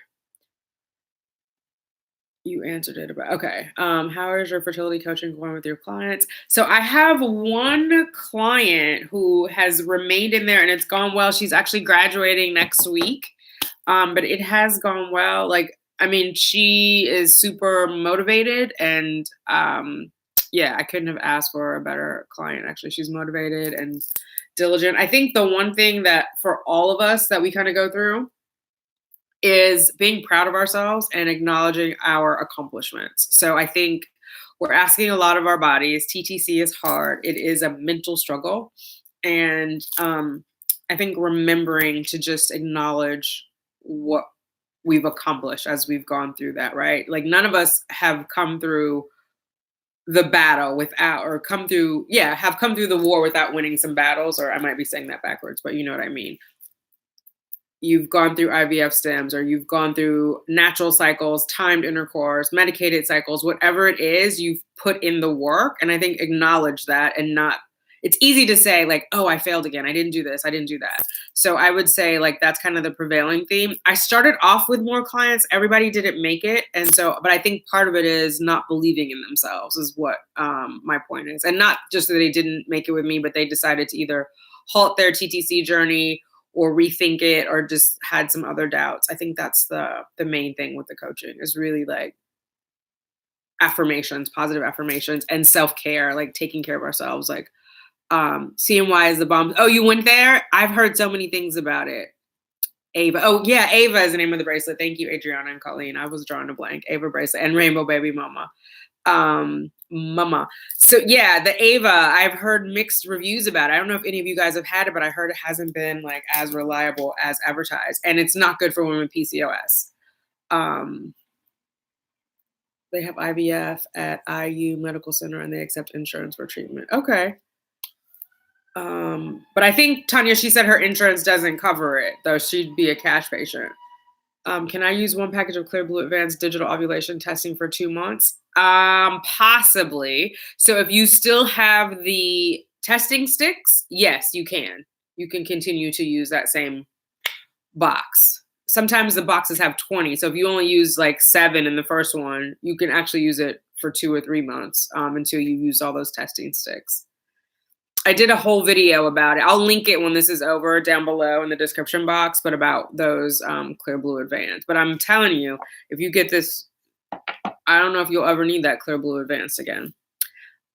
You answered it about, okay. How is your fertility coaching going with your clients? So I have one client who has remained in there and it's gone well. She's actually graduating next week. But it has gone well. Like, I mean, she is super motivated and yeah, I couldn't have asked for a better client. Actually, she's motivated and diligent. I think the one thing that for all of us that we kind of go through is being proud of ourselves and acknowledging our accomplishments. So I think we're asking a lot of our bodies. TTC is hard. It is a mental struggle. And I think remembering to just acknowledge what we've accomplished as we've gone through that, right? Like none of us have come through the battle without, or have come through the war without winning some battles, or I might be saying that backwards, but you know what I mean. You've gone through IVF stems, or you've gone through natural cycles, timed intercourse, medicated cycles, whatever it is, you've put in the work. And I think acknowledge that and not, it's easy to say like, oh, I failed again. I didn't do this. I didn't do that. So I would say like, that's kind of the prevailing theme. I started off with more clients. Everybody didn't make it. And so, but I think part of it is not believing in themselves is what my point is. And not just that they didn't make it with me, but they decided to either halt their TTC journey or rethink it, or just had some other doubts. I think that's the main thing with the coaching is really like affirmations, positive affirmations, and self-care, like taking care of ourselves. Like CNY is the bomb. Oh, you went there? I've heard so many things about it. Ava. Oh yeah, Ava is the name of the bracelet. Thank you, Adriana and Colleen. I was drawing a blank. Ava bracelet and Rainbow Baby Mama. Mama. So yeah, the Ava, I've heard mixed reviews about it. I don't know if any of you guys have had it, but I heard it hasn't been like as reliable as advertised, and it's not good for women with PCOS. They have IVF at IU Medical Center and they accept insurance for treatment. Okay. But I think Tanya, she said her insurance doesn't cover it, though she'd be a cash patient. Can I use one package of Clear Blue Advanced digital ovulation testing for 2 months? Possibly. So if you still have the testing sticks, yes, you can. You can continue to use that same box. Sometimes the boxes have 20. So if you only use like 7 in the first one, you can actually use it for 2 or 3 months until you use all those testing sticks. I did a whole video about it. I'll link it when this is over down below in the description box, but about those Clear Blue Advanced. But I'm telling you, if you get this, I don't know if you'll ever need that Clear Blue Advanced again.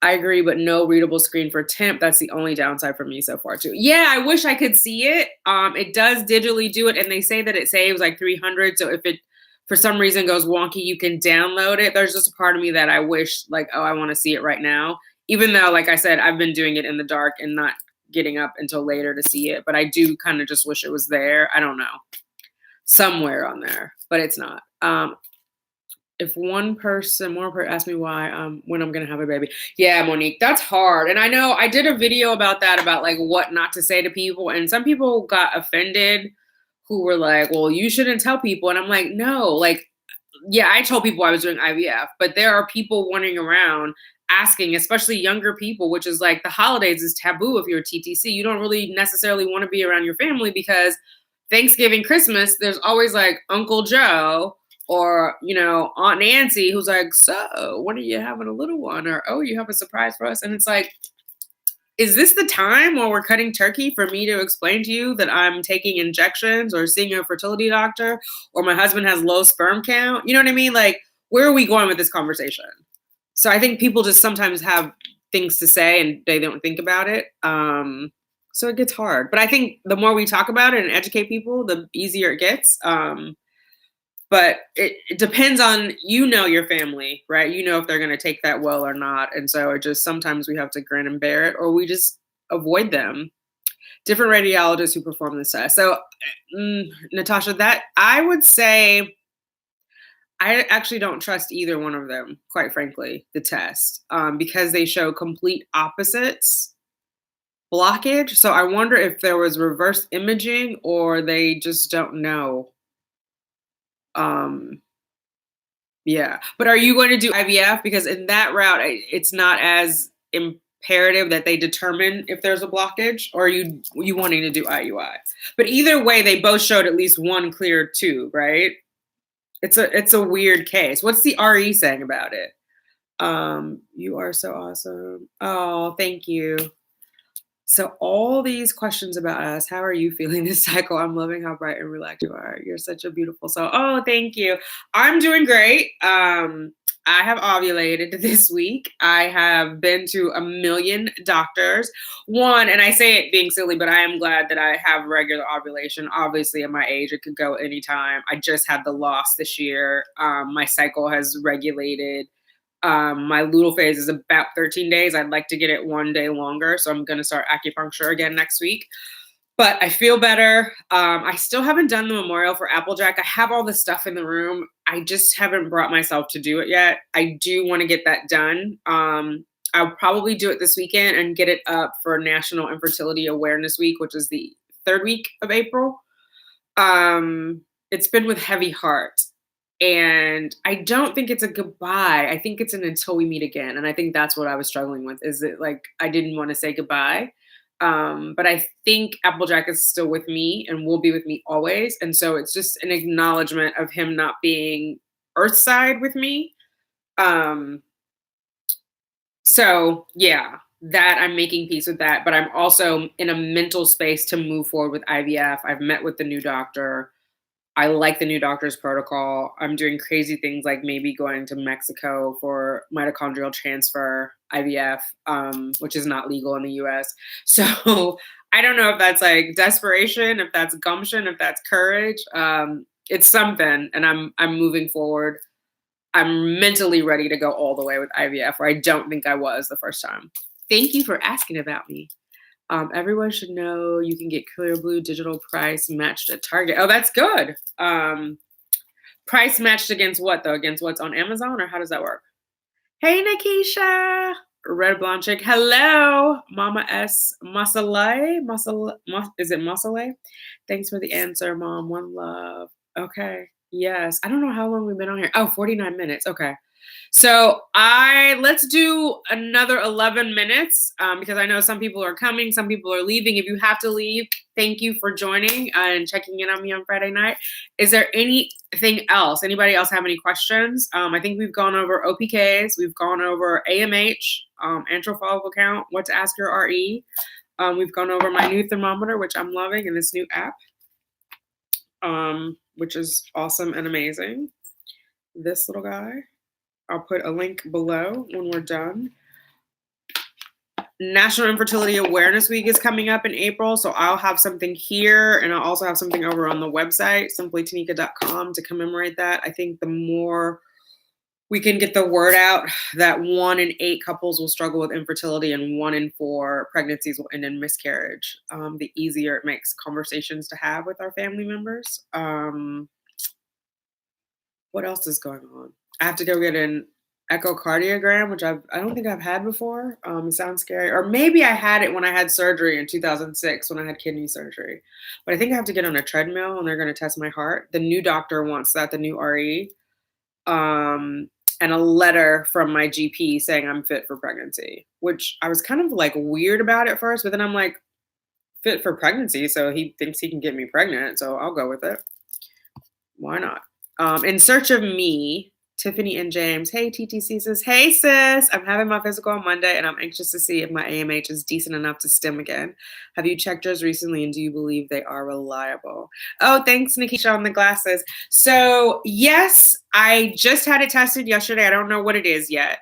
I agree, but no readable screen for temp. That's the only downside for me so far too. Yeah, I wish I could see it. It does digitally do it, and they say that it saves like 300. So if it for some reason goes wonky, you can download it. There's just a part of me that I wish like, oh, I want to see it right now. Even though, like I said, I've been doing it in the dark and not getting up until later to see it. But I do kind of just wish it was there. I don't know. Somewhere on there, but it's not. If one person more asked me why when I'm gonna have a baby. Yeah, Monique, that's hard. And I know I did a video about that, about like what not to say to people. And some people got offended who were like, well, you shouldn't tell people. And I'm like, no, like, yeah, I told people I was doing IVF, but there are people running around asking, especially younger people, which is like the holidays is taboo if you're a TTC. You don't really necessarily want to be around your family because Thanksgiving, Christmas, there's always like Uncle Joe or, you know, Aunt Nancy who's like, so when are you having a little one? Or, oh, you have a surprise for us. And it's like, is this the time while we're cutting turkey for me to explain to you that I'm taking injections or seeing a fertility doctor or my husband has low sperm count? You know what I mean? Like, where are we going with this conversation? So I think people just sometimes have things to say and they don't think about it. So it gets hard. But I think the more we talk about it and educate people, the easier it gets. But it depends on, you know, your family, right? You know if they're going to take that well or not. And so it just sometimes we have to grin and bear it, or we just avoid them. Different radiologists who perform this test. So, Natasha, that I would say I actually don't trust either one of them, quite frankly, the test, because they show complete opposites blockage. So I wonder if there was reverse imaging or they just don't know. Yeah. But are you going to do IVF? Because in that route, it's not as imperative that they determine if there's a blockage, or are you wanting to do IUI? But either way, they both showed at least one clear tube, right? It's a weird case. What's the RE saying about it? You are so awesome. Oh, thank you. So all these questions about us. How are you feeling this cycle? I'm loving how bright and relaxed you are. You're such a beautiful soul. Oh, thank you. I'm doing great. I have ovulated this week. I have been to a million doctors. One, and I say it being silly, but I am glad that I have regular ovulation. Obviously, at my age, it could go anytime. I just had the loss this year. My cycle has regulated. My luteal phase is about 13 days. I'd like to get it 1 day longer. So I'm going to start acupuncture again next week. But I feel better. I still haven't done the memorial for Applejack. I have all the stuff in the room. I just haven't brought myself to do it yet. I do want to get that done. I'll probably do it this weekend and get it up for National Infertility Awareness Week, which is the 3rd week of April. It's been with heavy heart. And I don't think it's a goodbye. I think it's an until we meet again. And I think that's what I was struggling with, is that like I didn't want to say goodbye. But I think Applejack is still with me and will be with me always. And so it's just an acknowledgement of him not being earthside with me. So yeah, that I'm making peace with that. But I'm also in a mental space to move forward with IVF. I've met with the new doctor. I like the new doctor's protocol. I'm doing crazy things like maybe going to Mexico for mitochondrial transfer IVF, which is not legal in the US. So I don't know if that's like desperation, if that's gumption, if that's courage. It's something, and I'm moving forward. I'm mentally ready to go all the way with IVF, where I don't think I was the first time. Thank you for asking about me. Everyone should know you can get Clear Blue digital price matched at Target. Oh, that's good. Price matched against what, though? Against what's on Amazon, or how does that work? Hey, Nikisha. Red Blonde Chick. Hello. Mama S. Masale. Is it Masale? Thanks for the answer, Mom. One love. Okay. Yes. I don't know how long we've been on here. Oh, 49 minutes. Okay. So let's do another 11 minutes because I know some people are coming, some people are leaving. If you have to leave, thank you for joining and checking in on me on Friday night. Is there anything else? Anybody else have any questions? I think we've gone over OPKs, we've gone over AMH, antral follicle count, what to ask your RE. We've gone over my new thermometer, which I'm loving, in this new app, which is awesome and amazing. This little guy. I'll put a link below when we're done. National Infertility Awareness Week is coming up in April, so I'll have something here, and I'll also have something over on the website, simplytanika.com, to commemorate that. I think the more we can get the word out that 1 in 8 couples will struggle with infertility and 1 in 4 pregnancies will end in miscarriage, the easier it makes conversations to have with our family members. What else is going on? I have to go get an echocardiogram, which I don't think I've had before. It sounds scary. Or maybe I had it when I had surgery in 2006 when I had kidney surgery. But I think I have to get on a treadmill and they're going to test my heart. The new doctor wants that, the new RE. And a letter from my GP saying I'm fit for pregnancy, which I was kind of like weird about at first. But then I'm like, fit for pregnancy. So he thinks he can get me pregnant. So I'll go with it. Why not? In Search of Me, Tiffany and James. Hey, TTC says, hey, sis. I'm having my physical on Monday, and I'm anxious to see if my AMH is decent enough to stim again. Have you checked yours recently, and do you believe they are reliable? Oh, thanks, Nikisha, on the glasses. So, yes, I just had it tested yesterday. I don't know what it is yet.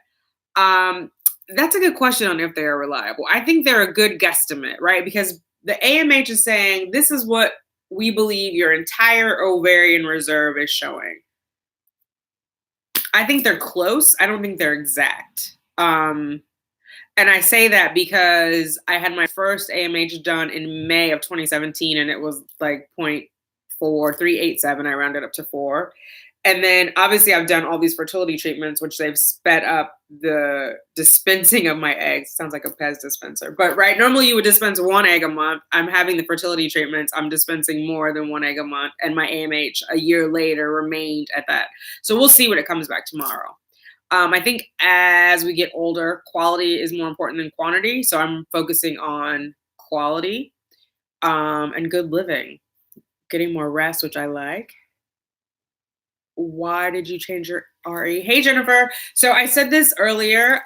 That's a good question on if they are reliable. I think they're a good guesstimate, right? Because the AMH is saying this is what we believe your entire ovarian reserve is showing. I think they're close. I don't think they're exact. And I say that because I had my first AMH done in May of 2017, and it was like 0.4387. I rounded up to 4. And then obviously I've done all these fertility treatments, which they've sped up the dispensing of my eggs. Sounds like a Pez dispenser. But right, normally you would dispense 1 egg a month. I'm having the fertility treatments. I'm dispensing more than 1 egg a month. And my AMH a year later remained at that. So we'll see what it comes back tomorrow. I think as we get older, quality is more important than quantity. So I'm focusing on quality and good living, getting more rest, which I like. Why did you change your RE? Hey, Jennifer. So I said this earlier.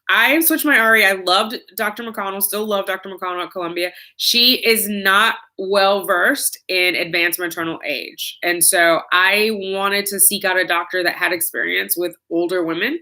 I switched my RE. I loved Dr. McConnell, still love Dr. McConnell at Columbia. She is not well versed in advanced maternal age. And so I wanted to seek out a doctor that had experience with older women.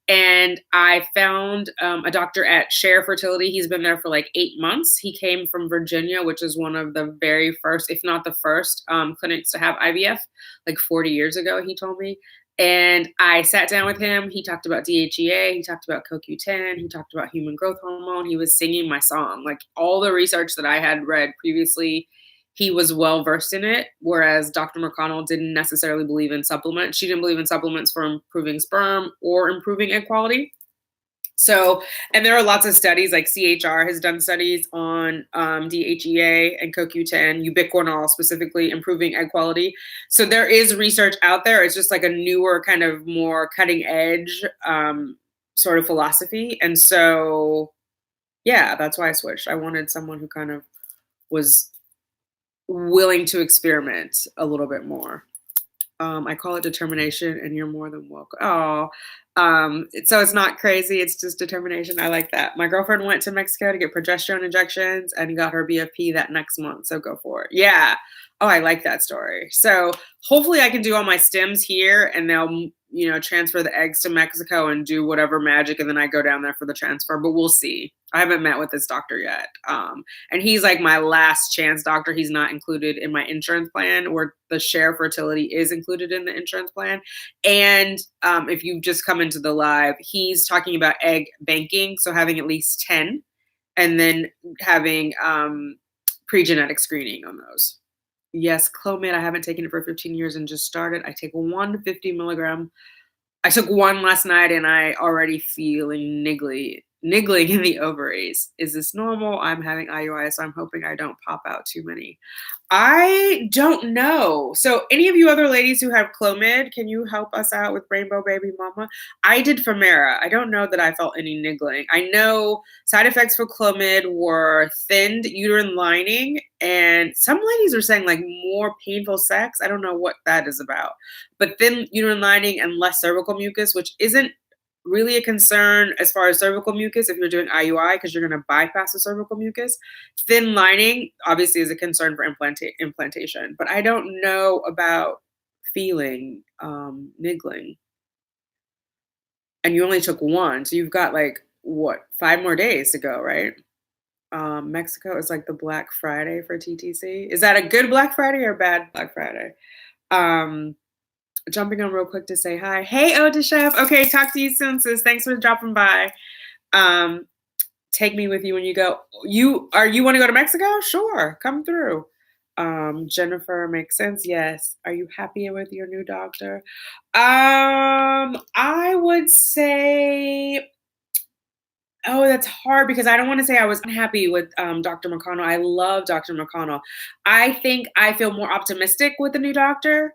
And I found a doctor at Share Fertility. He's been there for like 8 months. He came from Virginia, which is one of the very first, if not the first, clinics to have IVF, like 40 years ago, he told me. And I sat down with him. He talked about DHEA. He talked about CoQ10. He talked about human growth hormone. He was singing my song. Like all the research that I had read previously, he was well versed in it, whereas Dr. McConnell didn't necessarily believe in supplements. She didn't believe in supplements for improving sperm or improving egg quality. So, and there are lots of studies, like CHR has done studies on DHEA and CoQ10, ubiquinol specifically, improving egg quality. So there is research out there. It's just like a newer kind of more cutting edge sort of philosophy. And so, yeah, that's why I switched. I wanted someone who kind of was willing to experiment a little bit more. I call it determination, and you're more than welcome. Oh, so it's not crazy. It's just determination. I like that. My girlfriend went to Mexico to get progesterone injections and got her BFP that next month. So go for it. Yeah. Oh, I like that story. So hopefully I can do all my stems here, and they'll, transfer the eggs to Mexico and do whatever magic. And then I go down there for the transfer, but we'll see. I haven't met with this doctor yet. And he's like my last chance doctor. He's not included in my insurance plan, where the Share Fertility is included in the insurance plan. And if you just come into the live, he's talking about egg banking. So having at least 10 and then having pre-genetic screening on those. Yes, Clomid, I haven't taken it for 15 years and just started. I take 1 to 50 milligram. I took 1 last night and I already feeling niggly. niggling in the ovaries. Is this normal? I'm having IUIs, so I'm hoping I don't pop out too many. I don't know. So, any of you other ladies who have Clomid, can you help us out with Rainbow Baby Mama? I did Femera. I don't know that I felt any niggling. I know side effects for Clomid were thinned uterine lining, and some ladies are saying like more painful sex. I don't know what that is about, but thin uterine lining and less cervical mucus, which isn't really a concern as far as cervical mucus if you're doing IUI because you're going to bypass the cervical mucus. Thin lining obviously is a concern for implantation, but I don't know about feeling niggling. And you only took one, so you've got like what 5 more days to go, right? Mexico is like the Black Friday for TTC. Is that a good Black Friday or a bad Black Friday? Jumping on real quick to say hi. Hey, Oda Chef. Okay, talk to you soon, sis. Thanks for dropping by. Take me with you when you go. You want to go to Mexico? Sure, come through. Jennifer, makes sense. Yes. Are you happy with your new doctor? I would say, oh, that's hard because I don't want to say I was unhappy with Dr. McConnell. I love Dr. McConnell. I think I feel more optimistic with the new doctor.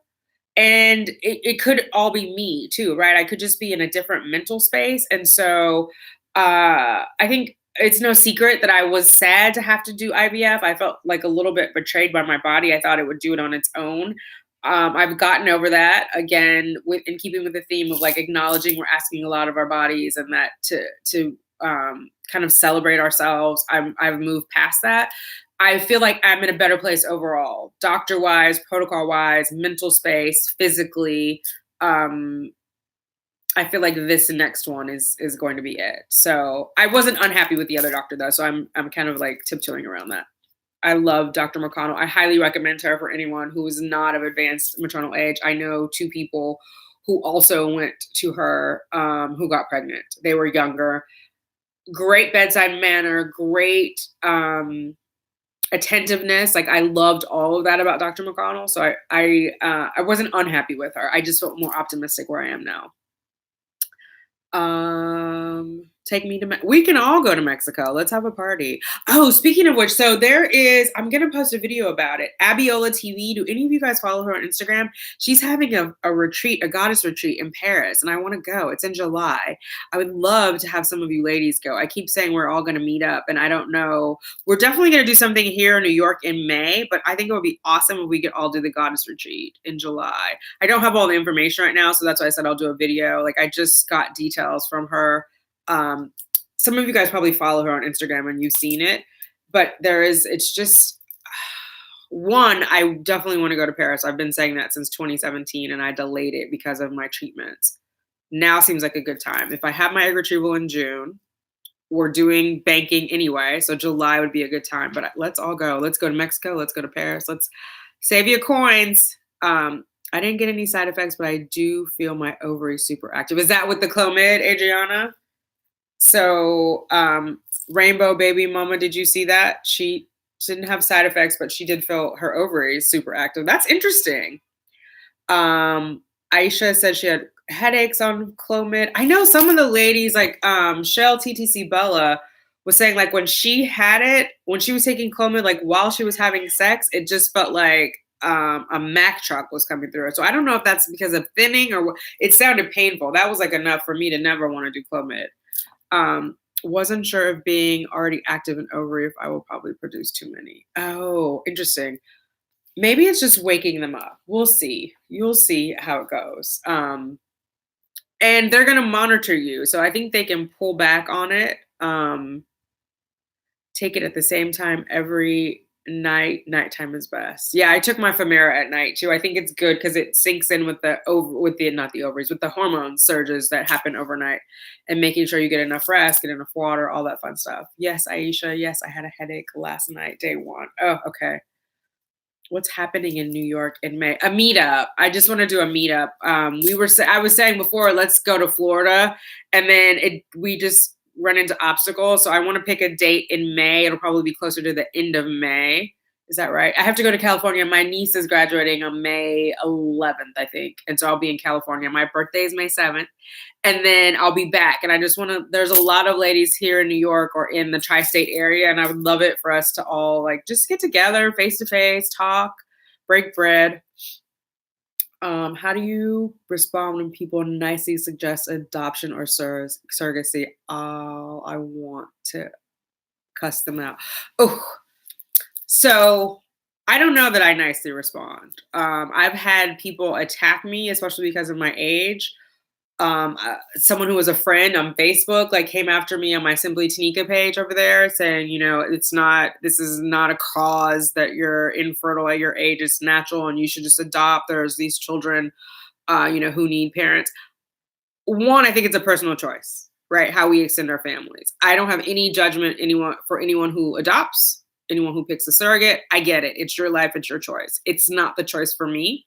And it could all be me too, right? I could just be in a different mental space. And so I think it's no secret that I was sad to have to do IVF. I felt like a little bit betrayed by my body. I thought it would do it on its own. I've gotten over that again, in keeping with the theme of like acknowledging we're asking a lot of our bodies, and that to kind of celebrate ourselves. I've moved past that. I feel like I'm in a better place overall, doctor wise, protocol wise, mental space, physically. I feel like this next one is going to be it. So I wasn't unhappy with the other doctor though. So I'm kind of like tiptoeing around that. I love Dr. McConnell. I highly recommend her for anyone who is not of advanced maternal age. I know 2 people who also went to her who got pregnant. They were younger. Great bedside manner, great attentiveness. Like I loved all of that about Dr. McConnell. So I wasn't unhappy with her. I just felt more optimistic where I am now. Take me to we can all go to Mexico. Let's have a party. Oh, speaking of which, so I'm gonna post a video about it. Abiola TV. Do any of you guys follow her on Instagram? She's having a retreat, a goddess retreat in Paris, and I want to go. It's in July. I would love to have some of you ladies go. I keep saying we're all gonna meet up, and I don't know. We're definitely gonna do something here in New York in May, but I think it would be awesome if we could all do the goddess retreat in July. I don't have all the information right now, so that's why I said I'll do a video. Like I just got details from her. Some of you guys probably follow her on Instagram and you've seen it, but it's just one, I definitely want to go to Paris. I've been saying that since 2017 and I delayed it because of my treatments. Now seems like a good time. If I have my egg retrieval in June, we're doing banking anyway, so July would be a good time, but let's all go. Let's go to Mexico. Let's go to Paris. Let's save your coins. I didn't get any side effects, but I do feel my ovaries super active. Is that with the Clomid, Adriana? So Rainbow Baby Mama, did you see that? She didn't have side effects, but she did feel her ovaries super active. That's interesting. Aisha said she had headaches on Clomid. I know some of the ladies like Shell TTC Bella was saying like when she had it, when she was taking Clomid, like while she was having sex, it just felt like a Mack truck was coming through. So I don't know if that's because of thinning or what. It sounded painful. That was like enough for me to never want to do Clomid. Wasn't sure if being already active in ovary, if I will probably produce too many. Oh, interesting. Maybe it's just waking them up. We'll see. You'll see how it goes. And they're going to monitor you. So I think they can pull back on it. Take it at the same time every night. Nighttime is best. Yeah, I took my Femera at night too. I think it's good because it sinks in with the not the ovaries, with the hormone surges that happen overnight, and making sure you get enough rest, get enough water, all that fun stuff. Yes, Aisha. Yes, I had a headache last night, day 1. Oh, okay. What's happening in New York in May? A meetup. I just want to do a meetup. I was saying before, let's go to Florida, and then we just run into obstacles. So I want to pick a date in May. It'll probably be closer to the end of May. Is that right? I have to go to California. My niece is graduating on May 11th, I think. And so I'll be in California. My birthday is May 7th. And then I'll be back. And I just want to, there's a lot of ladies here in New York or in the tri-state area. And I would love it for us to all like just get together face to face, talk, break bread. How do you respond when people nicely suggest adoption or surrogacy? Oh, I want to cuss them out. Oh, so I don't know that I nicely respond. I've had people attack me, especially because of my age. Someone who was a friend on Facebook like came after me on my Simply Tanika page over there saying, you know, this is not a cause that you're infertile at your age. It's natural and you should just adopt. There's these children, who need parents. One, I think it's a personal choice, right? How we extend our families. I don't have any judgment for anyone who adopts, anyone who picks a surrogate. I get it. It's your life. It's your choice. It's not the choice for me.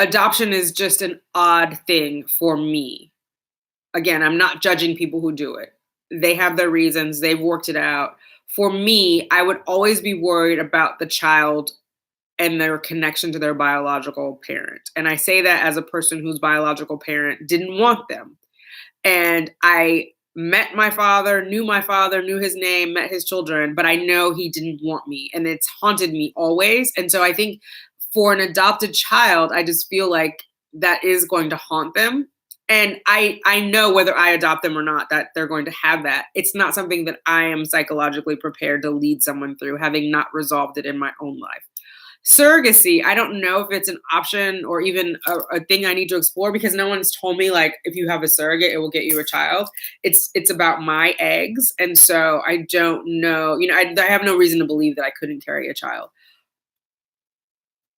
Adoption is just an odd thing for me. Again, I'm not judging people who do it. They have their reasons. They've worked it out. For me, I would always be worried about the child and their connection to their biological parent. And I say that as a person whose biological parent didn't want them. And I met my father, knew his name, met his children, but I know he didn't want me. And it's haunted me always. And so I think for an adopted child, I just feel like that is going to haunt them. And I know whether I adopt them or not, that they're going to have that. It's not something that I am psychologically prepared to lead someone through, having not resolved it in my own life. Surrogacy, I don't know if it's an option or even a thing I need to explore because no one's told me like if you have a surrogate, it will get you a child. It's about my eggs. And so I don't know, I have no reason to believe that I couldn't carry a child.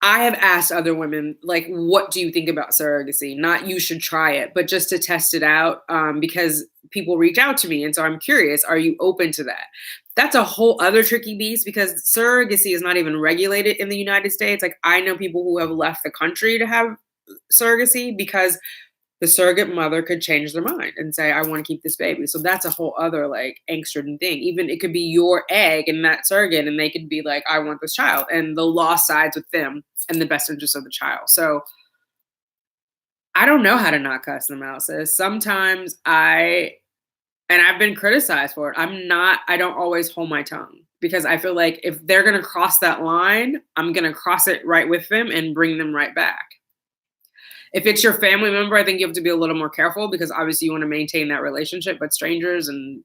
I have asked other women, like, what do you think about surrogacy? Not you should try it, but just to test it out because people reach out to me. And so I'm curious, are you open to that? That's a whole other tricky beast because surrogacy is not even regulated in the United States. Like, I know people who have left the country to have surrogacy because the surrogate mother could change their mind and say, I want to keep this baby. So that's a whole other like angst-ridden thing. Even it could be your egg and that surrogate, and they could be like, I want this child. And the law sides with them and the best interest of the child. So I don't know how to not cuss them out, sis. Sometimes and I've been criticized for it. I don't always hold my tongue because I feel like if they're going to cross that line, I'm going to cross it right with them and bring them right back. If it's your family member, I think you have to be a little more careful because obviously you want to maintain that relationship, but strangers and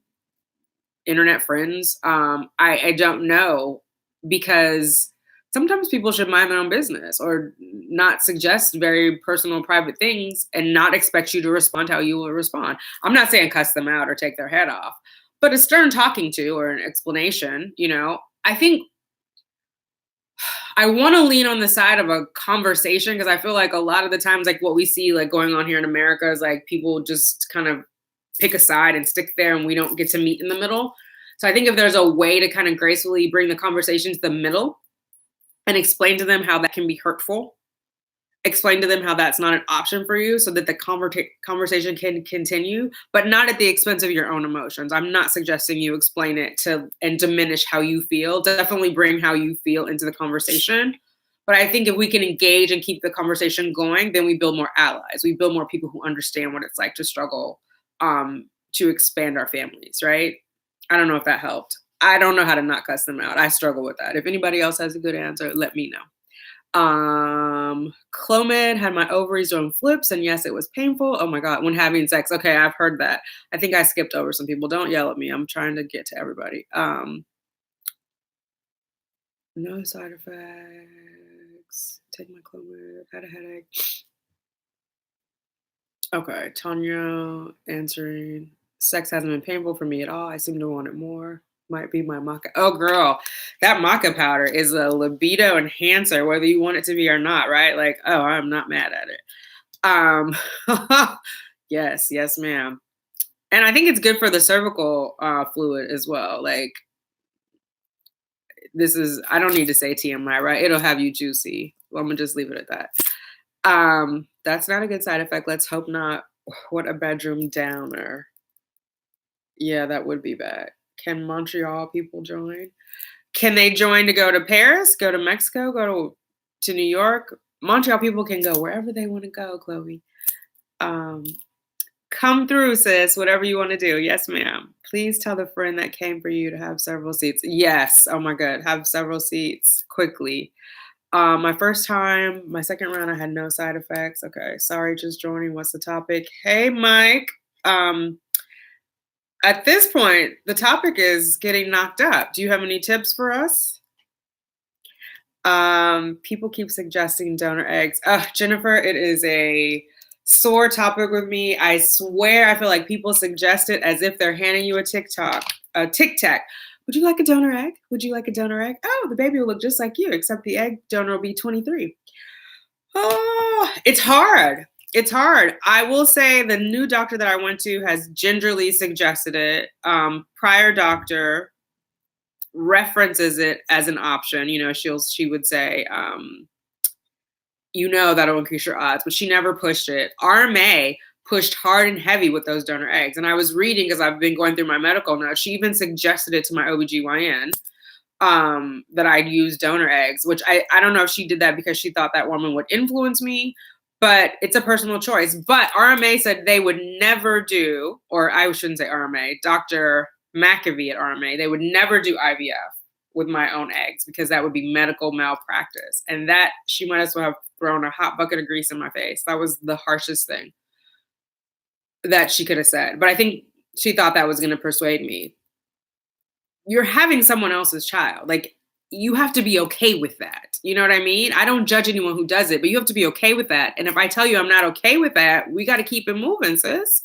internet friends, I don't know because sometimes people should mind their own business or not suggest very personal, private things and not expect you to respond how you will respond. I'm not saying cuss them out or take their head off, but a stern talking to or an explanation, I think I want to lean on the side of a conversation because I feel like a lot of the times, like what we see like going on here in America is like people just kind of pick a side and stick there and we don't get to meet in the middle. So I think if there's a way to kind of gracefully bring the conversation to the middle and explain to them how that can be hurtful, explain to them how that's not an option for you so that the conversation can continue, but not at the expense of your own emotions. I'm not suggesting you explain it and diminish how you feel. Definitely bring how you feel into the conversation. But I think if we can engage and keep the conversation going, then we build more allies. We build more people who understand what it's like to struggle to expand our families, right? I don't know if that helped. I don't know how to not cuss them out. I struggle with that. If anybody else has a good answer, let me know. Clomid had my ovaries doing flips, and yes, it was painful. Oh my God, when having sex. Okay, I've heard that. I think I skipped over some people. Don't yell at me. I'm trying to get to everybody. No side effects. Take my Clomid. Had a headache. Okay, Tanya answering. Sex hasn't been painful for me at all. I seem to want it more. Might be my maca. Oh, girl, that maca powder is a libido enhancer, whether you want it to be or not, right? Like, oh, I'm not mad at it. Yes, ma'am. And I think it's good for the cervical fluid as well. Like, I don't need to say TMI, right? It'll have you juicy. Well, I'm gonna just leave it at that. That's not a good side effect. Let's hope not. What a bedroom downer. Yeah, that would be bad. Can Montreal people join? Can they join to go to Paris, go to Mexico, go to New York? Montreal people can go wherever they want to go, Chloe. Come through, sis, whatever you want to do. Yes, ma'am. Please tell the friend that came for you to have several seats. Yes. Oh my God. Have several seats quickly. My first time, my second round, I had no side effects. Okay. Sorry, just joining. What's the topic? Hey, Mike. At this point, the topic is getting knocked up. Do you have any tips for us? People keep suggesting donor eggs. Jennifer, it is a sore topic with me. I swear, I feel like people suggest it as if they're handing you a Tic Tac. Would you like a donor egg? Would you like a donor egg? Oh, the baby will look just like you, except the egg donor will be 23. Oh, it's hard. It's hard. I will say the new doctor that I went to has gingerly suggested it. Prior doctor references it as an option. You know, she would say, that'll increase your odds, but she never pushed it. RMA pushed hard and heavy with those donor eggs. And I was reading, because I've been going through my medical notes, she even suggested it to my OBGYN, that I'd use donor eggs, which I don't know if she did that because she thought that woman would influence me, but it's a personal choice. But RMA said they would never do, or I shouldn't say RMA, Dr. McKelvy at RMA, they would never do IVF with my own eggs because that would be medical malpractice. And that she might as well have thrown a hot bucket of grease in my face. That was the harshest thing that she could have said. But I think she thought that was going to persuade me. You're having someone else's child. Like, you have to be okay with that. You know what I mean? I don't judge anyone who does it, but you have to be okay with that. And if I tell you I'm not okay with that, we got to keep it moving, sis.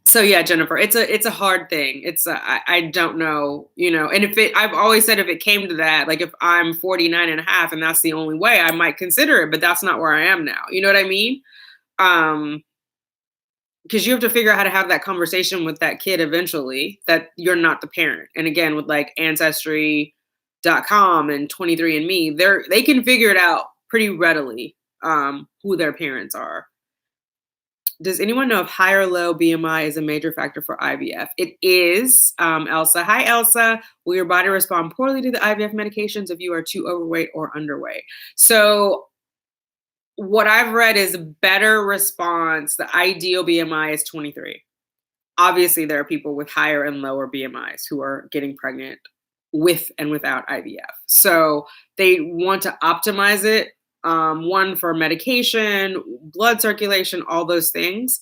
So yeah, Jennifer, it's a hard thing. I don't know, and I've always said if it came to that, like if I'm 49 and a half and that's the only way, I might consider it, but that's not where I am now. You know what I mean? Because you have to figure out how to have that conversation with that kid eventually, that you're not the parent. And again, with like ancestry.com and 23andMe, they can figure it out pretty readily, who their parents are. Does anyone know if high or low BMI is a major factor for IVF? It is, Elsa. Hi, Elsa. Will your body respond poorly to the IVF medications if you are too overweight or underweight? So what I've read is better response. The ideal BMI is 23. Obviously, there are people with higher and lower BMIs who are getting pregnant with and without IVF. So they want to optimize it. One for medication, blood circulation, all those things.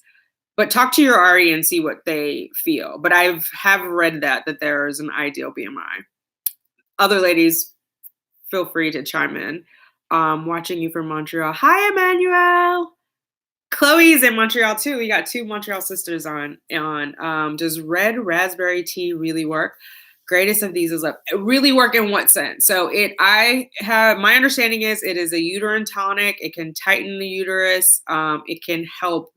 But talk to your RE and see what they feel. But I have read that there is an ideal BMI. Other ladies, feel free to chime in. Watching you from Montreal. Hi, Emmanuel. Chloe's in Montreal too. We got 2 Montreal sisters on. Does red raspberry tea really work? Greatest of these is like, really work in what sense? So my understanding is it is a uterine tonic. It can tighten the uterus. It can help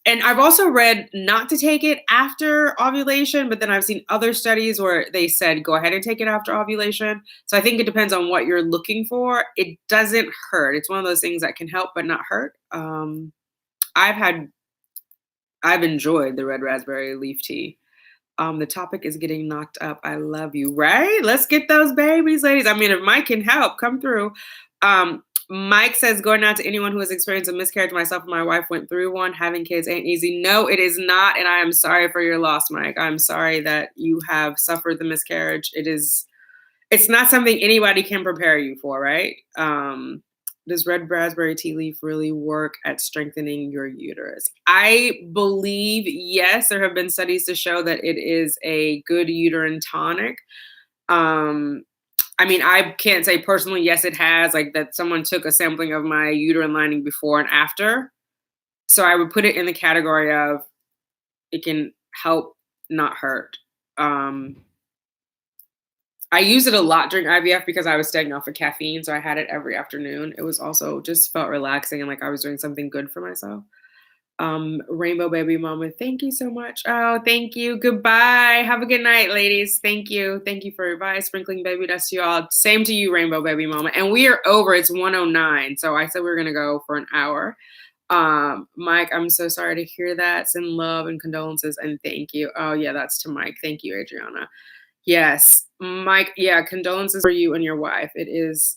and I've also read not to take it after ovulation, but then I've seen other studies where they said, go ahead and take it after ovulation. So I think it depends on what you're looking for. It doesn't hurt. It's one of those things that can help, but not hurt. I've enjoyed the red raspberry leaf tea. The topic is getting knocked up. I love you, right? Let's get those babies, ladies. I mean, if Mike can help, come through. Mike says, going out to anyone who has experienced a miscarriage, myself and my wife went through one. Having kids ain't easy. No, it is not. And I am sorry for your loss, Mike. I'm sorry that you have suffered the miscarriage. It's not something anybody can prepare you for, right? Does red raspberry tea leaf really work at strengthening your uterus? I believe, yes, there have been studies to show that it is a good uterine tonic. I mean, I can't say personally, yes, it has, like that someone took a sampling of my uterine lining before and after. So I would put it in the category of it can help, not hurt. I use it a lot during IVF because I was staying off of caffeine. So I had it every afternoon. It was also just felt relaxing and like I was doing something good for myself. Rainbow baby mama, thank you so much. Oh, thank you. Goodbye. Have a good night, ladies. Thank you. Thank you for your advice. Sprinkling baby dust to y'all. Same to you, rainbow baby mama. And we are over. It's 1:09. So I said we were going to go for an hour. Mike, I'm so sorry to hear that. Send love and condolences and thank you. Oh yeah, that's to Mike. Thank you, Adriana. Yes, Mike. Yeah, condolences for you and your wife. It is.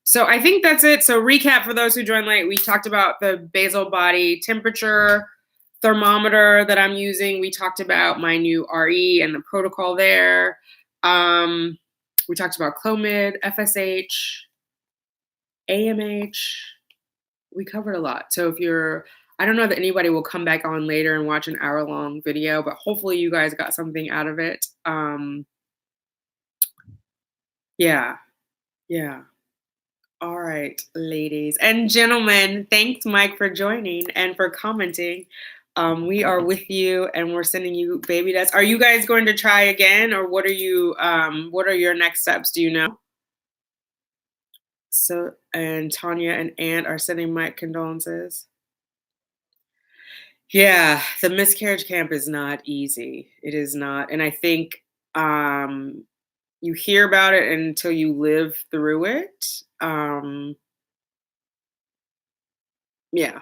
So I think that's it. So recap for those who joined late. We talked about the basal body temperature thermometer that I'm using. We talked about my new RE and the protocol there. We talked about Clomid, FSH, AMH. We covered a lot. So if you're, I don't know that anybody will come back on later and watch an hour-long video, but hopefully you guys got something out of it. Yeah, yeah. All right, ladies and gentlemen, thanks, Mike, for joining and for commenting. We are with you, and we're sending you baby dust. Are you guys going to try again, or what are you? What are your next steps? Do you know? So, and Tanya and Ant are sending Mike condolences. Yeah, the miscarriage camp is not easy. It is not, and I think you hear about it until you live through it. Yeah,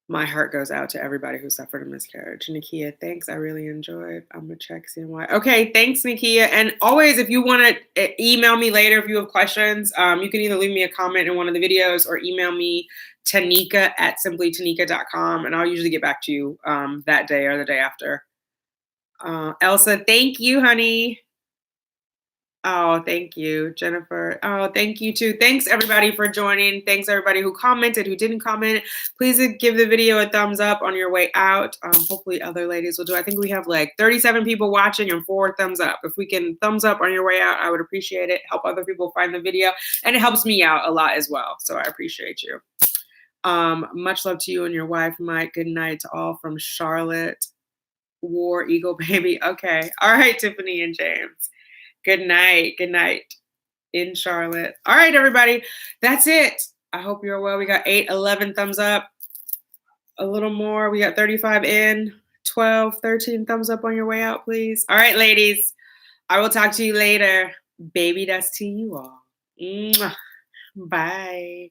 my heart goes out to everybody who suffered a miscarriage. Nakia, thanks. I really enjoyed. I'm gonna check CNY. Okay, thanks, Nakia. And always, if you want to email me later if you have questions, you can either leave me a comment in one of the videos or email me tanika@simplytanika.com, and I'll usually get back to you that day or the day after. Elsa, thank you, honey. Oh, thank you, Jennifer. Oh, thank you too. Thanks everybody for joining. Thanks everybody who commented, who didn't comment. Please give the video a thumbs up on your way out. Hopefully other ladies will do. I think we have like 37 people watching and 4 thumbs up. If we can thumbs up on your way out, I would appreciate it. Help other people find the video, and it helps me out a lot as well. So I appreciate you. Much love to you and your wife, Mike. Good night to all from Charlotte. War Eagle baby. Okay. All right, Tiffany and James. Good night. Good night in Charlotte. All right, everybody. That's it. I hope you're well. We got 8, 11 thumbs up. A little more. We got 35 in, 12, 13 thumbs up on your way out, please. All right, ladies. I will talk to you later. Baby dust to you all. Mwah. Bye.